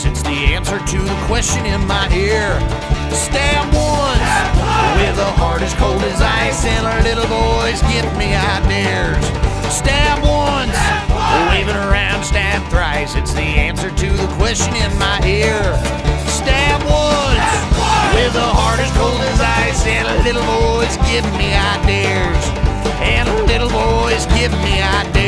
It's the answer to the question in my ear. Stab once with a heart as cold as ice, and our little boys give me ideas. Stab once, wave it around, stab thrice. It's the answer to the question in my ear. Stab once with a heart as cold as ice, and our little boys give me ideas. And our little boys give me ideas.